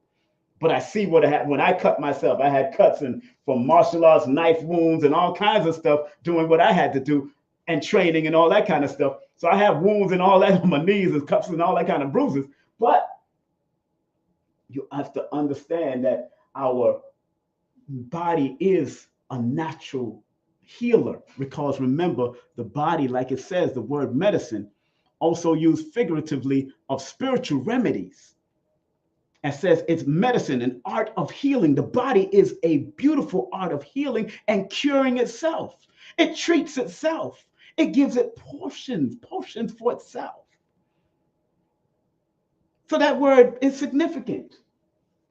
But I see what I had when I cut myself. I had cuts from martial arts, knife wounds, and all kinds of stuff, doing what I had to do, and training and all that kind of stuff. So I have wounds and all that on my knees and cuts and all that kind of bruises. But you have to understand that our body is a natural healer, because remember, the body, like it says, the word medicine, also used figuratively of spiritual remedies. It says it's medicine, an art of healing. The body is a beautiful art of healing and curing itself. It treats itself. It gives it potions for itself. So that word is significant.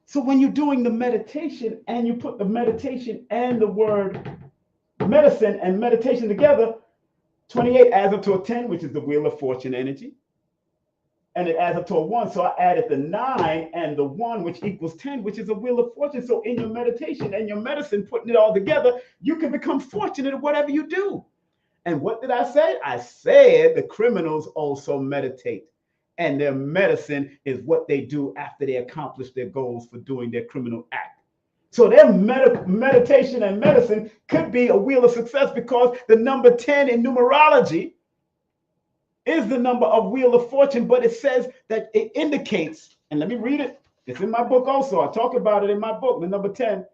So when you're doing the meditation and you put the meditation and the word medicine and meditation together, 28 adds up to a 10, which is the wheel of fortune energy. And it adds up to a 1. So I added the 9 and the 1, which equals 10, which is a wheel of fortune. So in your meditation and your medicine, putting it all together, you can become fortunate at whatever you do. And what did I say? I said the criminals also meditate. And their medicine is what they do after they accomplish their goals for doing their criminal act. So their meditation and medicine could be a wheel of success, because the number 10 in numerology is the number of wheel of fortune, but it says that it indicates, and let me read it. It's in my book also. I talk about it in my book, the number 10.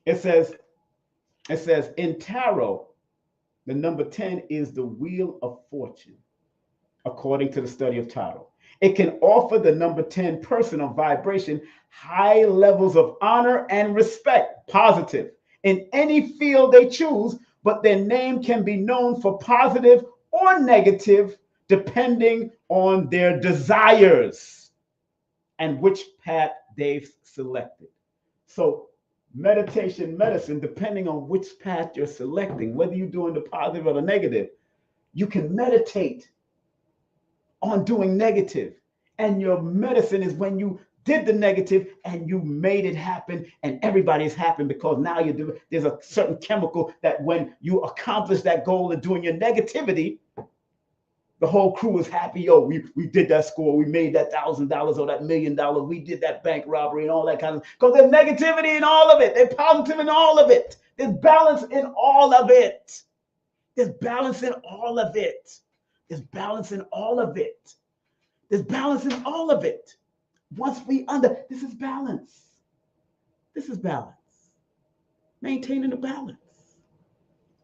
It says in tarot, the number 10 is the wheel of fortune, according to the study of tarot. It can offer the number 10 person of vibration high levels of honor and respect, positive, in any field they choose, but their name can be known for positive or negative, depending on their desires and which path they've selected. So meditation, medicine, depending on which path you're selecting, whether you're doing the positive or the negative, you can meditate on doing negative. And your medicine is when you did the negative and you made it happen, and everybody's happy, because now there's a certain chemical that when you accomplish that goal of doing your negativity, the whole crew is happy. Yo, we did that score. We made that $1,000 or that $1 million. We did that bank robbery and all that kind of, because there's negativity in all of it. There's positive in all of it. There's balance in all of it. There's balance in all of it. There's balance in all of it. There's balance in all of it. Once this is balance. This is balance. Maintaining the balance.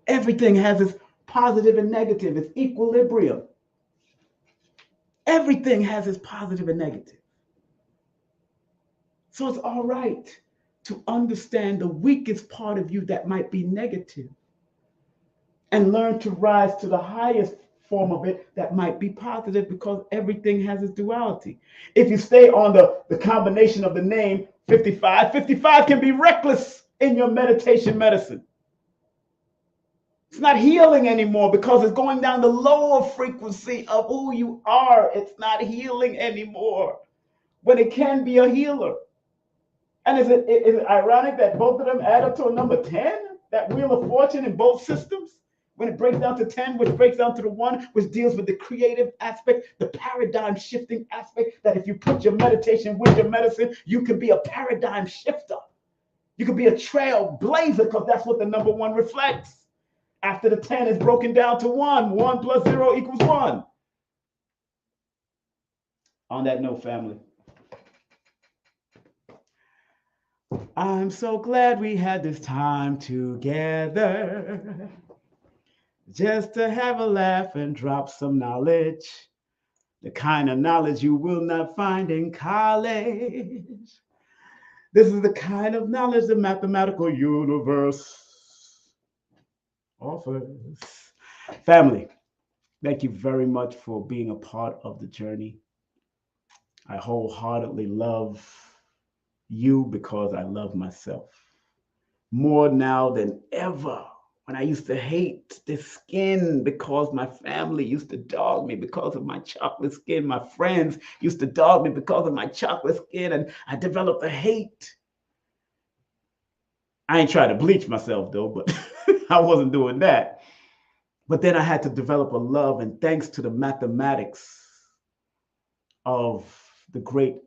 Everything has its positive and negative. It's equilibrium. Everything has its positive and negative. So it's all right to understand the weakest part of you that might be negative and learn to rise to the highest form of it that might be positive, because everything has its duality. If you stay on the combination of the name 55, 55 can be reckless in your meditation medicine. It's not healing anymore because it's going down the lower frequency of who you are. It's not healing anymore, but it can be a healer. And is it ironic that both of them add up to a number 10, that wheel of fortune in both systems? When it breaks down to 10, which breaks down to the 1, which deals with the creative aspect, the paradigm shifting aspect, that if you put your meditation with your medicine, you can be a paradigm shifter. You can be a trailblazer, because that's what the number 1 reflects. After the 10 is broken down to 1, 1 plus 0 equals 1. On that note, family, I'm so glad we had this time together, just to have a laugh and drop some knowledge, the kind of knowledge you will not find in college, This is the kind of knowledge the mathematical universe offers. Family, thank you very much for being a part of the journey. I wholeheartedly love you because I love myself more now than ever. When I used to hate this skin because my family used to dog me because of my chocolate skin, my friends used to dog me because of my chocolate skin, and I developed a hate. I ain't trying to bleach myself though, but I wasn't doing that. But then I had to develop a love, and thanks to the mathematics of the great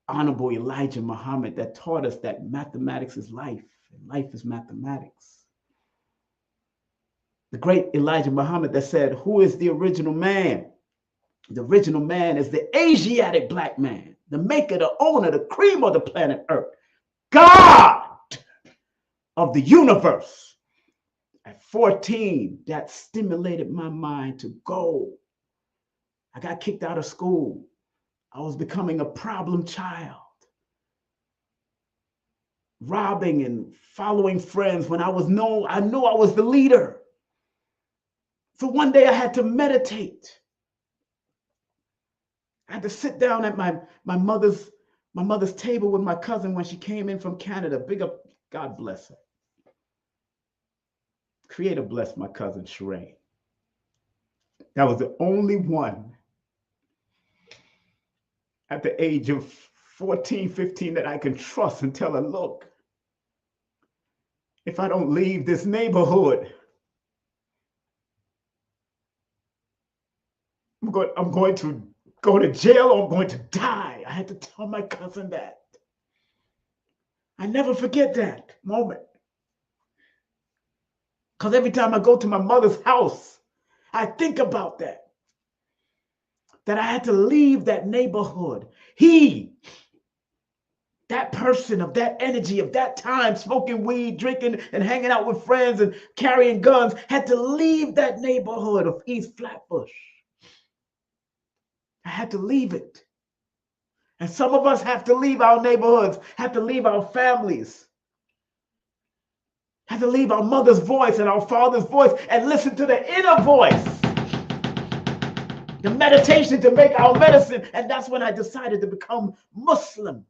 Honorable Elijah Muhammad that taught us that mathematics is life, and life is mathematics. The great Elijah Muhammad that said, who is the original man? The original man is the Asiatic black man, the maker, the owner, the cream of the planet Earth, God of the universe. At 14, that stimulated my mind to go. I got kicked out of school. I was becoming a problem child, robbing and following friends when I knew I was the leader. So one day I had to meditate. I had to sit down at my mother's table with my cousin when she came in from Canada. Big up, God bless her. Creator bless my cousin Sheree. That was the only one at the age of 14, 15 that I can trust and tell her, look, if I don't leave this neighborhood, I'm going to go to jail or I'm going to die. I had to tell my cousin that. I never forget that moment. Because every time I go to my mother's house, I think about that. That I had to leave that neighborhood. That person of that energy, of that time, smoking weed, drinking, and hanging out with friends and carrying guns, had to leave that neighborhood of East Flatbush. I had to leave it. And some of us have to leave our neighborhoods, have to leave our families, have to leave our mother's voice and our father's voice and listen to the inner voice. The meditation to make our medicine. And that's when I decided to become Muslim.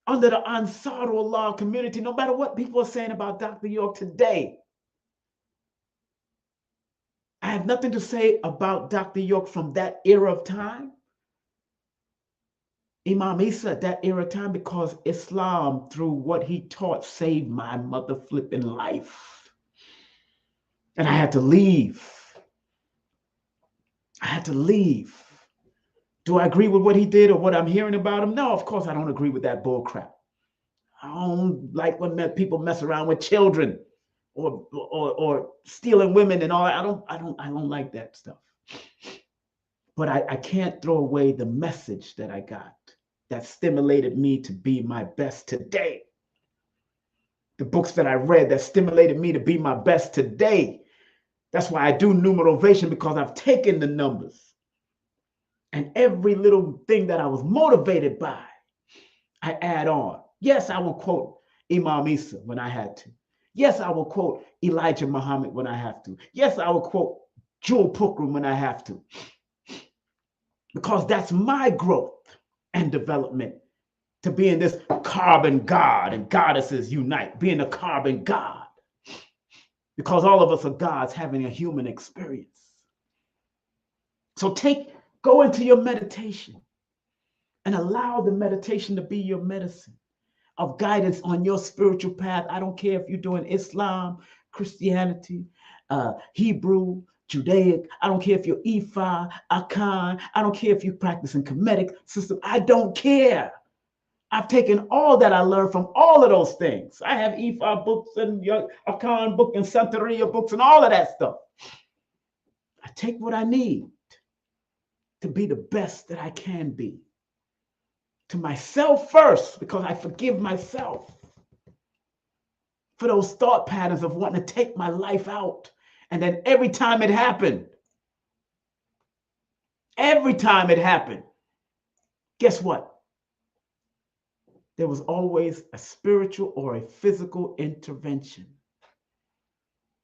Under the Ansarullah community, no matter what people are saying about Dr. York today, I have nothing to say about Dr. York from that era of time. Imam Isa at that era of time, because Islam, through what he taught, saved my mother flipping life. And I had to leave. I had to leave. Do I agree with what he did or what I'm hearing about him? No, of course I don't agree with that bull crap. I don't like when people mess around with children or stealing women and all that. I don't like that stuff. But I can't throw away the message that I got that stimulated me to be my best today. The books that I read that stimulated me to be my best today. That's why I do Numerovation, because I've taken the numbers and every little thing that I was motivated by, I add on. Yes, I will quote Imam Isa when I had to. Yes, I will quote Elijah Muhammad when I have to. Yes, I will quote Jewel Pukram when I have to. Because that's my growth and development, to be in this carbon God and goddesses unite, being a carbon God. Because all of us are gods having a human experience. So go into your meditation and allow the meditation to be your medicine of guidance on your spiritual path. I don't care if you're doing Islam, Christianity, Hebrew, Judaic. I don't care if you're Ifa, Akan. I don't care if you're practicing Kemetic system. I don't care. I've taken all that I learned from all of those things. I have Ifa books and Akan book and Santeria books and all of that stuff. I take what I need to be the best that I can be. To myself first, because I forgive myself for those thought patterns of wanting to take my life out. And then every time it happened, guess what? there was always a spiritual or a physical intervention,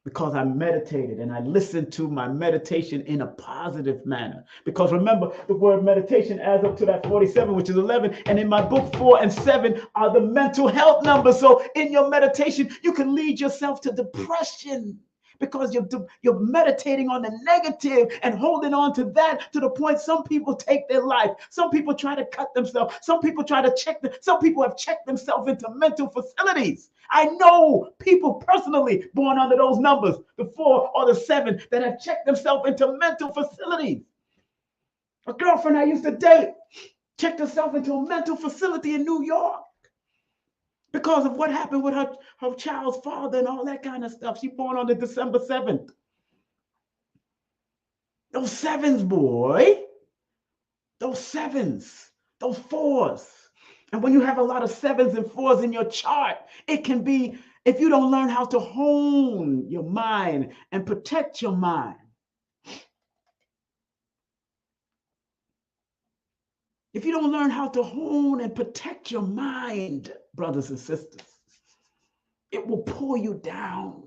because I meditated and I listened to my meditation in a positive manner. Because remember, the word meditation adds up to that 47, which is 11. And in my book, 4 and 7 are the mental health numbers. So in your meditation, you can lead yourself to depression, because you're meditating on the negative and holding on to that, to the point some people take their life. Some people try to cut themselves. Some people try to some people have checked themselves into mental facilities. I know people personally born under those numbers, the 4 or the 7, that have checked themselves into mental facilities. A girlfriend I used to date checked herself into a mental facility in New York because of what happened with her child's father and all that kind of stuff. She born on the December 7th. Those 7s, boy. Those 7s, those 4s. And when you have a lot of 7s and 4s in your chart, it can be, if you don't learn how to hone your mind and protect your mind. If you don't learn how to hone and protect your mind, brothers and sisters, it will pull you down.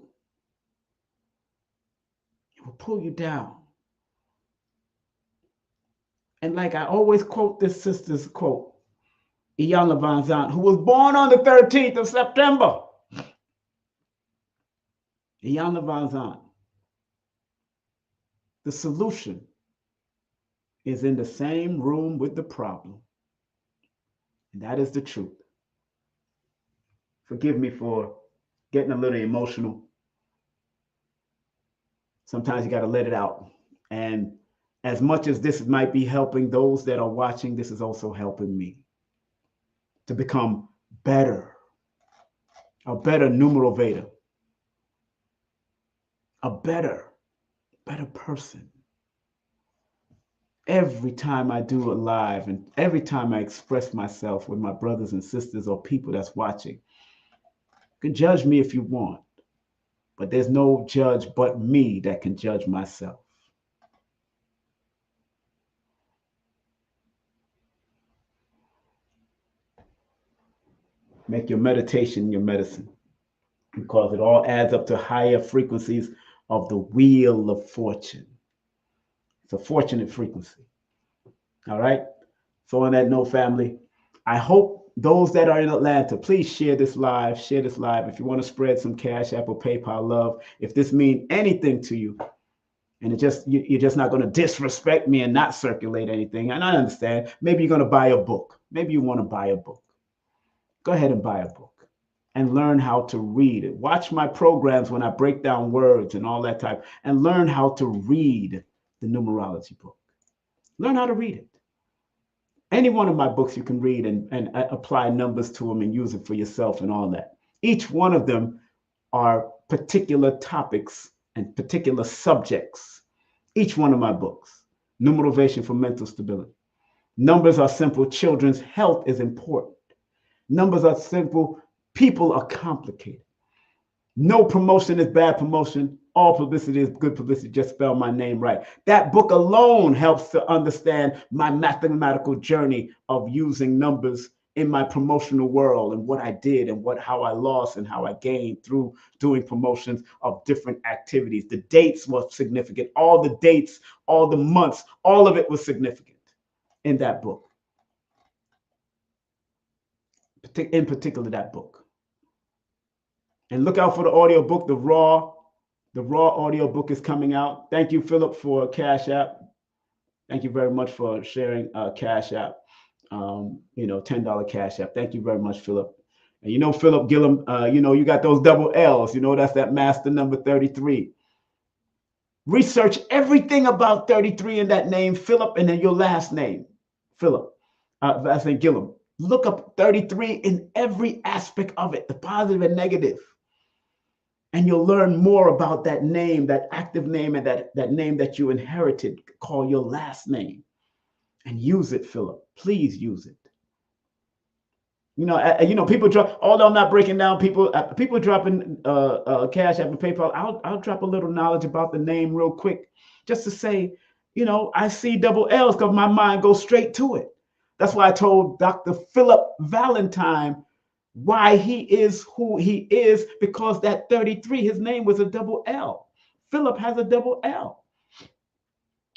It will pull you down. And like I always quote this sister's quote, Iyanla Vanzant, who was born on the 13th of September. Iyanla Vanzant, the solution is in the same room with the problem. And that is the truth. Forgive me for getting a little emotional. Sometimes you got to let it out. And as much as this might be helping those that are watching, this is also helping me to become better, a better numerovator, a better person. Every time I do a live and every time I express myself with my brothers and sisters or people that's watching, you can judge me if you want, but there's no judge but me that can judge myself. Make your meditation your medicine, because it all adds up to higher frequencies of the wheel of fortune. It's a fortunate frequency. All right. So on that note, family, I hope those that are in Atlanta, please share this live. Share this live. If you want to spread some Cash App or PayPal love, if this means anything to you, and you're just not going to disrespect me and not circulate anything, and I understand. Maybe you're going to buy a book. Maybe you want to buy a book. Go ahead and buy a book and learn how to read it. Watch my programs when I break down words and all that type, and learn how to read the numerology book. Learn how to read it. Any one of my books you can read and apply numbers to them and use it for yourself and all that. Each one of them are particular topics and particular subjects. Each one of my books. Numerovation for mental stability. Numbers are simple. Children's health is important. Numbers are simple. People are complicated. No promotion is bad promotion. All publicity is good publicity. Just spell my name right. That book alone helps to understand my mathematical journey of using numbers in my promotional world and what I did and how I lost and how I gained through doing promotions of different activities. The dates were significant. All the dates, all the months, all of it was significant in that book. In particular, that book. And look out for the audio book, the raw audio book is coming out. Thank you, Philip, for Cash App. Thank you very much for sharing Cash App. $10 Cash App. Thank you very much, Philip. And Philip Gillum, you got those double L's. That's that master number 33. Research everything about 33 in that name, Philip, and then your last name, Philip. I think Gillum. Look up 33 in every aspect of it, the positive and negative. And you'll learn more about that name, that active name, and that name that you inherited, call your last name. And use it, Philip. Please use it. People drop, although I'm not breaking down people dropping Cash App and PayPal, I'll drop a little knowledge about the name real quick, just to say, I see double L's because my mind goes straight to it. That's why I told Dr. Philip Valentine why he is who he is, because that 33, his name was a double L. Philip has a double L.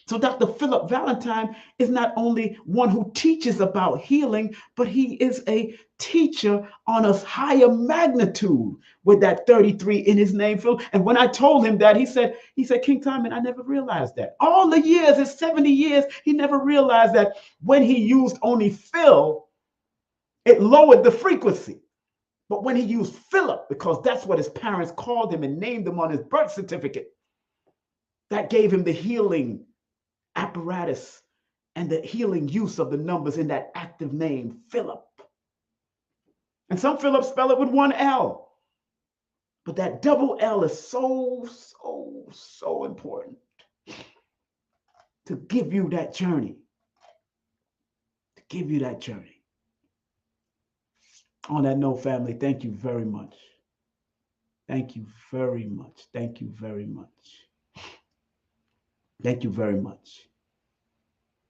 So Dr. Philip Valentine is not only one who teaches about healing, but he is a teacher on a higher magnitude with that 33 in his name, Phil. And when I told him that, he said, King Simon, I never realized that. All the years, his 70 years, he never realized that when he used only Phil, it lowered the frequency. But when he used Philip, because that's what his parents called him and named him on his birth certificate, that gave him the healing apparatus and the healing use of the numbers in that active name, Philip. And some Philip spell it with one L. But that double L is so important to give you that journey. To give you that journey. On that note, family, thank you very much. Thank you very much. Thank you very much. Thank you very much.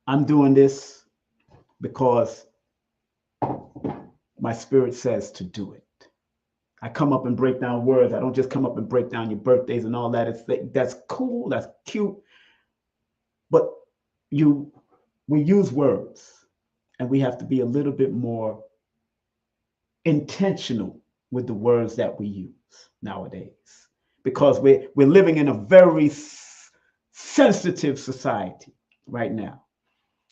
I'm doing this because my spirit says to do it. I come up and break down words. I don't just come up and break down your birthdays and all that. That's cool, that's cute. But we use words, and we have to be a little bit more intentional with the words that we use nowadays, because we're living in a very sensitive society right now.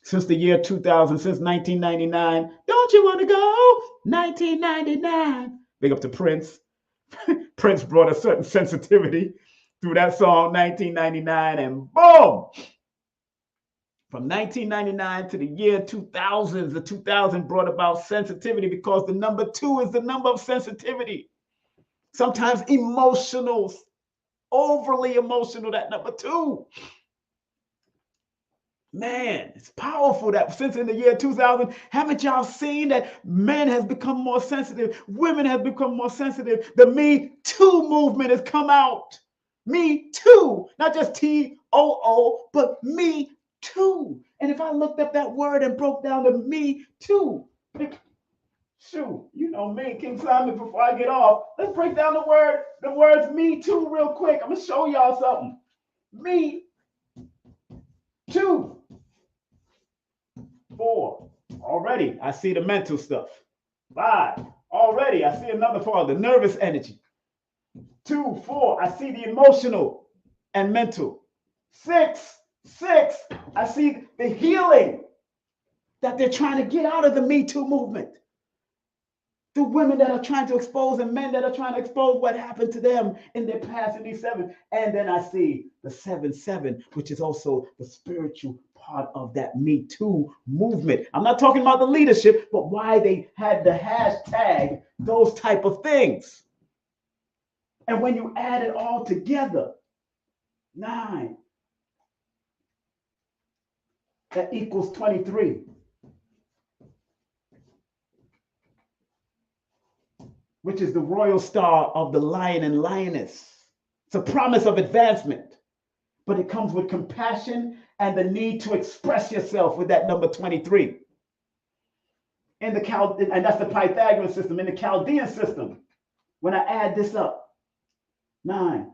Since the year 2000, since 1999, don't you want to go? 1999. Big up to Prince. Prince brought a certain sensitivity through that song, 1999, and boom! From 1999 to the year 2000, the 2000 brought about sensitivity, because the number 2 is the number of sensitivity. Sometimes emotional, overly emotional, that number 2. Man, it's powerful that since in the year 2000, haven't y'all seen that men has become more sensitive, women have become more sensitive? The Me Too movement has come out. Me Too, not just T-O-O, but Me Too. And if I looked up that word and broke down the Me Too, shoot, you know me, King Simon, before I get off, let's break down the words Me Too real quick. I'm gonna show y'all something. Me Too. 4, already I see the mental stuff. 5, already I see another part, the nervous energy. 2, 4, I see the emotional and mental. 6, I see the healing that they're trying to get out of the Me Too movement. The women that are trying to expose and men that are trying to expose what happened to them in their past in these 7. And then I see the 7-7, which is also the spiritual part of that Me Too movement. I'm not talking about the leadership, but why they had the hashtag, those type of things. And when you add it all together, 9, that equals 23. Which is the royal star of the lion and lioness. It's a promise of advancement, but it comes with compassion and the need to express yourself with that number 23. And that's the Pythagorean system. In the Chaldean system, when I add this up, 9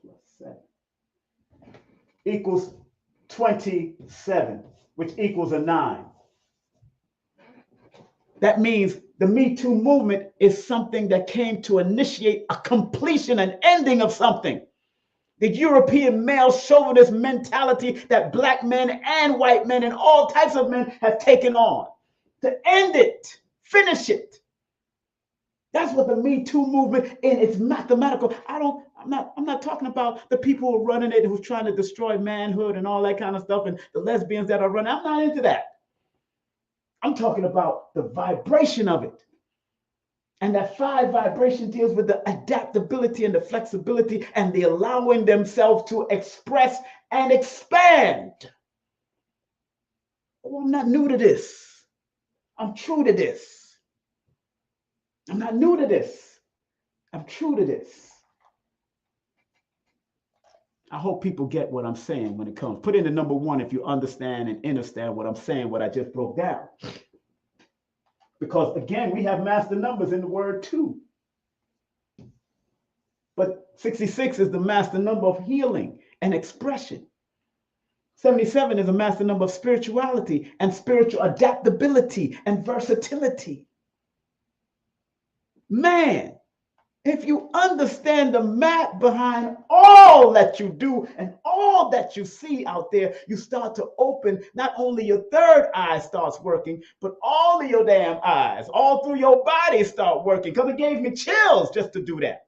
plus 7 equals 27, which equals a 9. That means the Me Too movement is something that came to initiate a completion, an ending of something. The European male chauvinist mentality that black men and white men and all types of men have taken on. To end it, finish it. That's what the Me Too movement in its mathematical. I'm not talking about the people who are running it, who's trying to destroy manhood and all that kind of stuff, and the lesbians that are running. I'm not into that. I'm talking about the vibration of it. And that 5 vibration deals with the adaptability and the flexibility and the allowing themselves to express and expand. Oh, I'm not new to this. I'm true to this. I'm not new to this. I'm true to this. I hope people get what I'm saying when it comes. Put in the number one if you understand and understand what I'm saying, what I just broke down. Because again, we have master numbers in the word two. But 66 is the master number of healing and expression. 77 is a master number of spirituality and spiritual adaptability and versatility. Man, if you understand the math behind all that you do and all that you see out there, you start to open, not only your third eye starts working, but all of your damn eyes, all through your body start working. Because it gave me chills just to do that.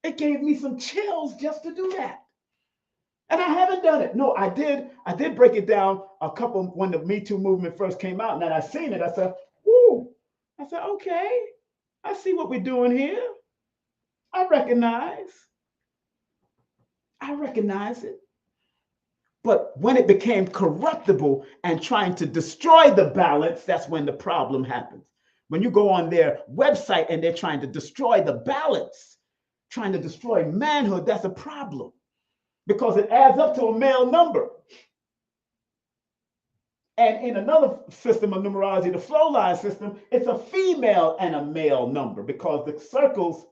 It gave me some chills just to do that. And I haven't done it. No, I did break it down a couple when the Me Too movement first came out. And then I seen it. I said, "Ooh." I said, "Okay, I see what we're doing here. I recognize it." But when it became corruptible and trying to destroy the balance, that's when the problem happens. When you go on their website and they're trying to destroy the balance, trying to destroy manhood, that's a problem. Because it adds up to a male number. And in another system of numerology, the flow line system, it's a female and a male number because the circles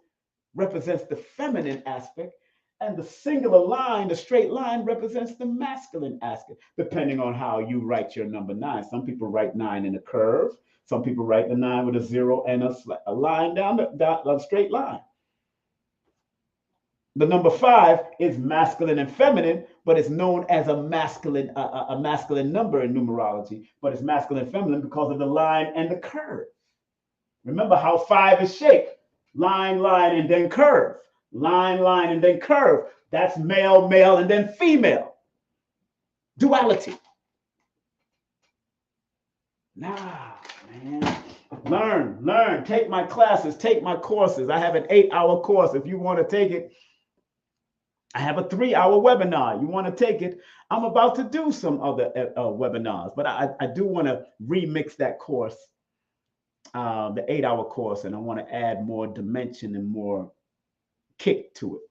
represents the feminine aspect and the singular line, the straight line, represents the masculine aspect, depending on how you write your number 9. Some people write 9 in a curve. Some people write the 9 with a 0 and a line down a straight line. The number 5 is masculine and feminine, but it's known as a masculine number in numerology. But it's masculine and feminine because of the line and the curve. Remember how 5 is shaped: line, line, and then curve. Line, line, and then curve. That's male, male, and then female. Duality. Nah, man. Learn. Take my classes. Take my courses. I have an 8-hour course. If you want to take it, I have a 3-hour webinar. You want to take it? I'm about to do some other webinars, but I do want to remix that course, the 8-hour course, and I want to add more dimension and more kick to it.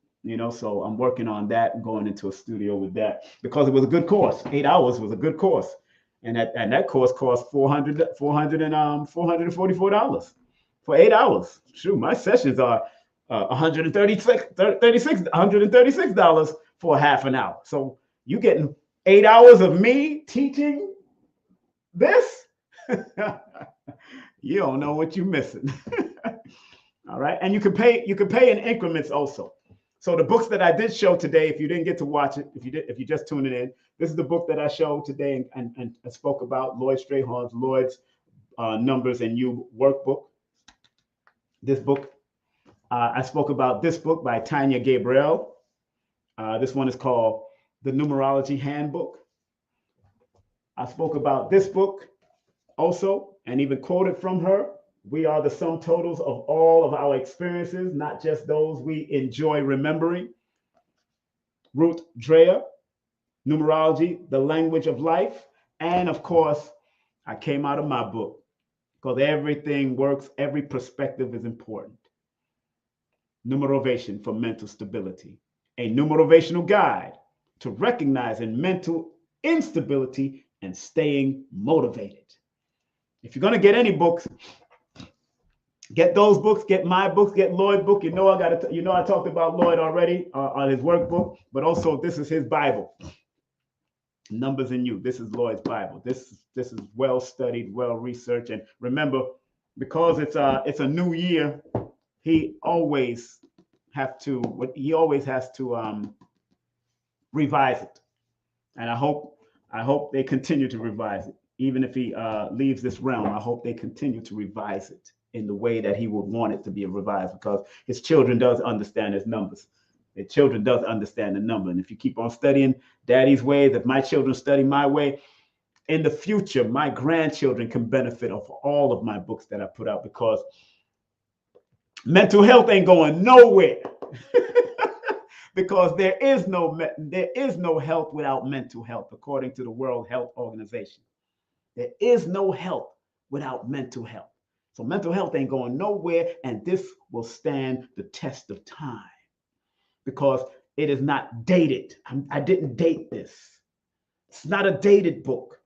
So I'm working on that and going into a studio with that because it was a good course. 8 hours was a good course, and that course cost $444 for 8 hours. Shoot, my sessions are $136 for a half an hour. So you getting 8 hours of me teaching this? You don't know what you're missing. All right, and you can pay in increments also. So the books that I did show today, if you didn't get to watch it, if you just tuned it in, this is the book that I showed today and spoke about, Lloyd Strayhorn's Lloyd's Numbers and You workbook. This book. I spoke about this book by Tanya Gabriel. This one is called The Numerology Handbook. I spoke about this book also and even quoted from her. We are the sum totals of all of our experiences, not just those we enjoy remembering. Ruth Dreher, Numerology, The Language of Life. And of course, I came out of my book because everything works. Every perspective is important. Numerovation for mental stability, a numerovational guide to recognizing mental instability and staying motivated. If you're going to get any books, get those books, get my books, get Lloyd's book. I talked about Lloyd already on his workbook, but also this is his Bible. Numbers in You. This is Lloyd's Bible. This is well studied, well researched, and remember, because it's a new year, he always has to revise it, and I hope they continue to revise it. Even if he leaves this realm, I hope they continue to revise it in the way that he would want it to be revised, because his children does understand his numbers. His children does understand the number, and if you keep on studying Daddy's ways, if my children study my way, in the future, my grandchildren can benefit of all of my books that I put out, because mental health ain't going nowhere. Because there is no health without mental health, according to the World Health Organization. There is no health without mental health. So mental health ain't going nowhere, and this will stand the test of time. Because It is not dated. I didn't date this. It's not a dated book.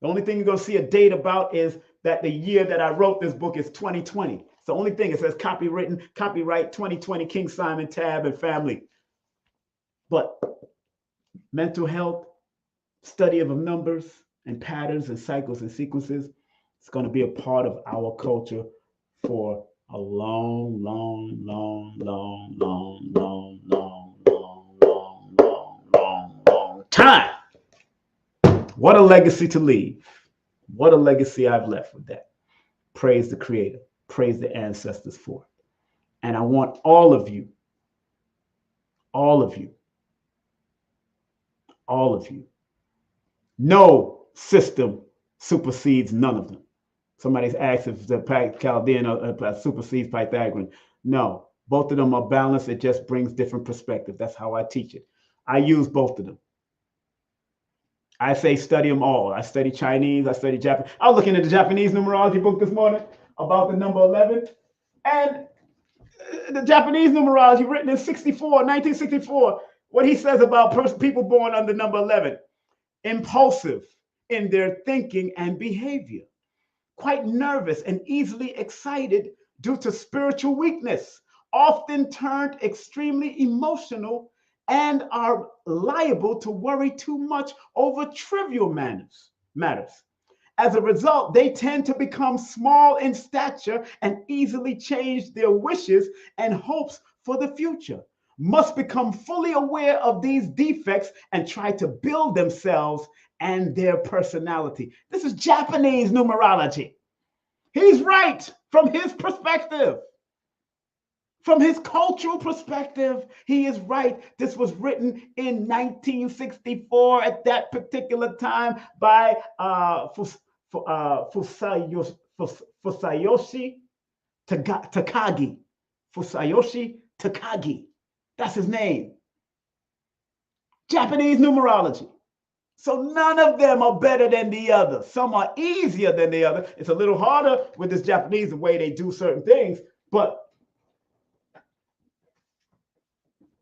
The only thing you're going to see a date about is that the year that I wrote this book is 2020. It's the only thing. It says copyright 2020, King Simon, Tab, and family. But mental health, study of numbers and patterns and cycles and sequences, it's going to be a part of our culture for a long, long, long, long, long, long, long, long, long, long, long, long time. What a legacy to leave. What a legacy I've left with that. Praise the Creator. Praise the ancestors for it. And I want all of you, no system supersedes none of them. Somebody's asked if the Chaldean supersedes Pythagorean. No, both of them are balanced. It just brings different perspectives. That's how I teach it. I use both of them. I say study them all. I study Chinese. I study Japanese. I was looking at the Japanese numerology book this morning about the number 11. And the Japanese numerology written in 1964, what he says about people born under number 11. Impulsive in their thinking and behavior. Quite nervous and easily excited due to spiritual weakness. Often turned extremely emotional and are liable to worry too much over trivial matters. As a result, they tend to become small in stature and easily change their wishes and hopes for the future. Must become fully aware of these defects and try to build themselves and their personality. This is Japanese numerology. He's right from his perspective. From his cultural perspective, he is right. This was written in 1964 at that particular time by Fusayoshi Takagi. Fusayoshi Takagi. That's his name. Japanese numerology. So none of them are better than the other. Some are easier than the other. It's a little harder with this Japanese, the way they do certain things, but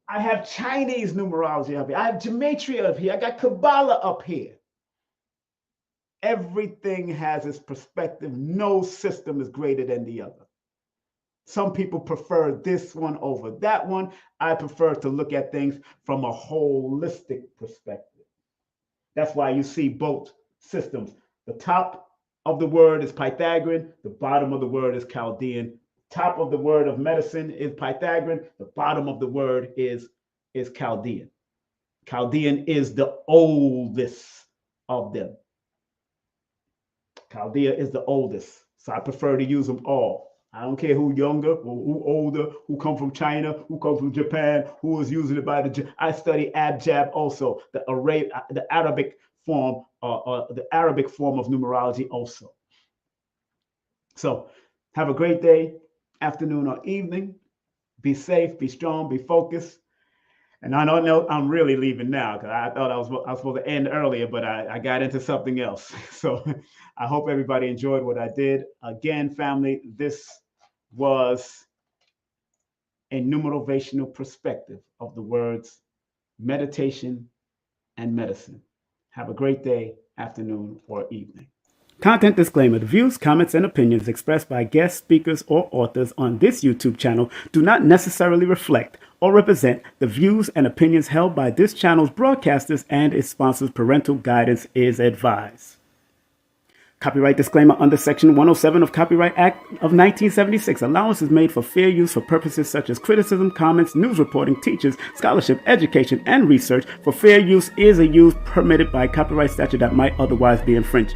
I have Chinese numerology up here. I have gematria up here. I got Kabbalah up here. Everything has its perspective. No system is greater than the other. Some people prefer this one over that one. I prefer to look at things from a holistic perspective. That's why you see both systems. The top of the word is Pythagorean. The bottom of the word is Chaldean. Top of the word of medicine is Pythagorean. The bottom of the word is Chaldean. Chaldean is the oldest of them. Chaldea is the oldest. So I prefer to use them all. I don't care who younger or who older, who come from China, who come from Japan, who is using it by I study Abjad also, the Arabic form, the Arabic form of numerology also. So have a great day, afternoon or evening. Be safe, be strong, be focused. And I don't know, I'm really leaving now because I thought I was supposed to end earlier, but I got into something else. So I hope everybody enjoyed what I did. Again, family, this was a numerovational perspective of the words meditation and medicine. Have a great day, afternoon, or evening. Content disclaimer. The views, comments, and opinions expressed by guest speakers or authors on this YouTube channel do not necessarily reflect or represent the views and opinions held by this channel's broadcasters and its sponsors. Parental guidance is advised. Copyright disclaimer under Section 107 of Copyright Act of 1976. Allowance is made for fair use for purposes such as criticism, comments, news reporting, teachers, scholarship, education, and research. For fair use is a use permitted by copyright statute that might otherwise be infringed.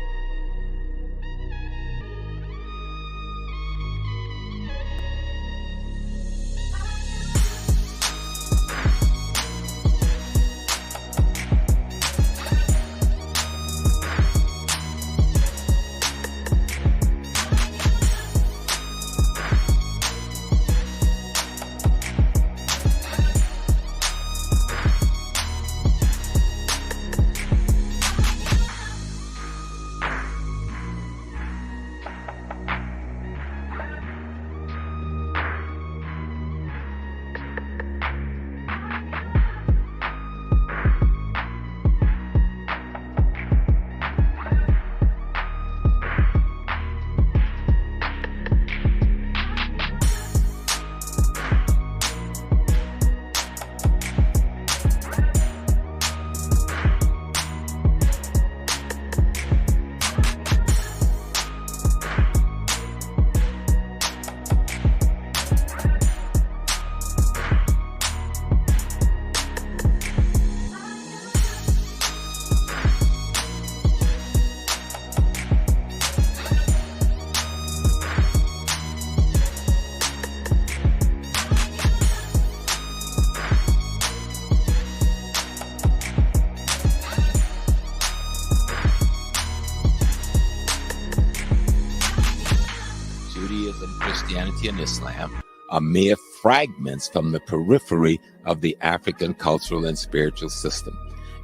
Christianity and Islam are mere fragments from the periphery of the African cultural and spiritual system.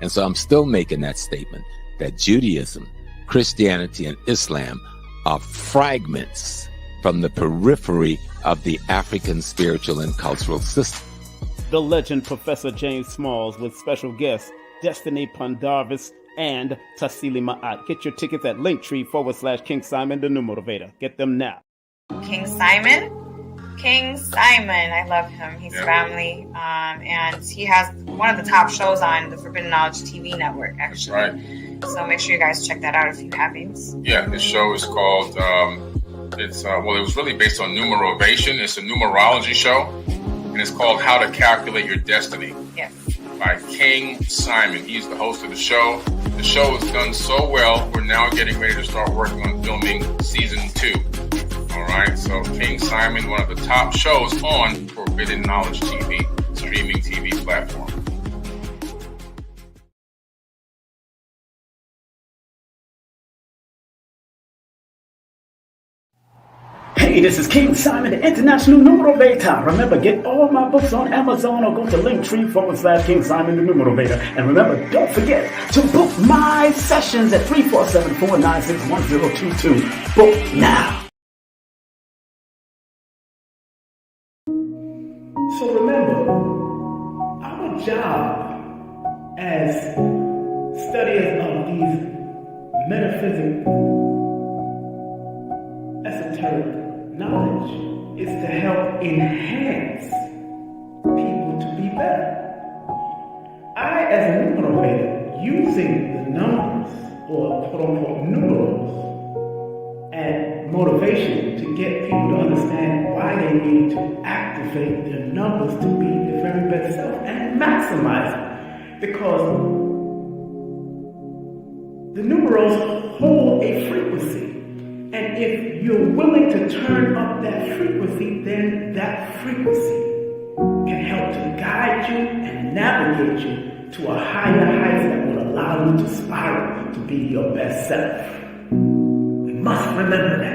And so I'm still making that statement that Judaism, Christianity, and Islam are fragments from the periphery of the African spiritual and cultural system. The legend Professor James Smalls with special guests Destiny Pundarvis and Tassili Ma'at. Get your tickets at Linktree/King Simon the New Motivator. Get them now. King Simon. I love him. He's family. And he has one of the top shows on the Forbidden Knowledge TV network, actually. That's right. So make sure you guys check that out if you haven't. Yeah, this show is called, it was really based on Numerovation. It's a numerology show, and it's called How to Calculate Your Destiny. Yes. By King Simon. He's the host of the show. The show has done so well, we're now getting ready to start working on filming season 2. All right, so King Simon, one of the top shows on Forbidden Knowledge TV, streaming TV platform. Hey, this is King Simon, the International Numerovator. Remember, get all my books on Amazon or go to Linktree/King Simon, the Numerovator. And remember, don't forget to book my sessions at 347-496-1022. Book now. So remember, our job as studiers of these metaphysical, esoteric knowledge is to help enhance people to be better. I, as a numerator, using the numbers, or quote-unquote numerals, and motivation to get people to understand why they need to activate their numbers to be their very best self and maximize it. Because the numerals hold a frequency. And if you're willing to turn up that frequency, then that frequency can help to guide you and navigate you to a higher height that will allow you to spiral to be your best self. We must remember that.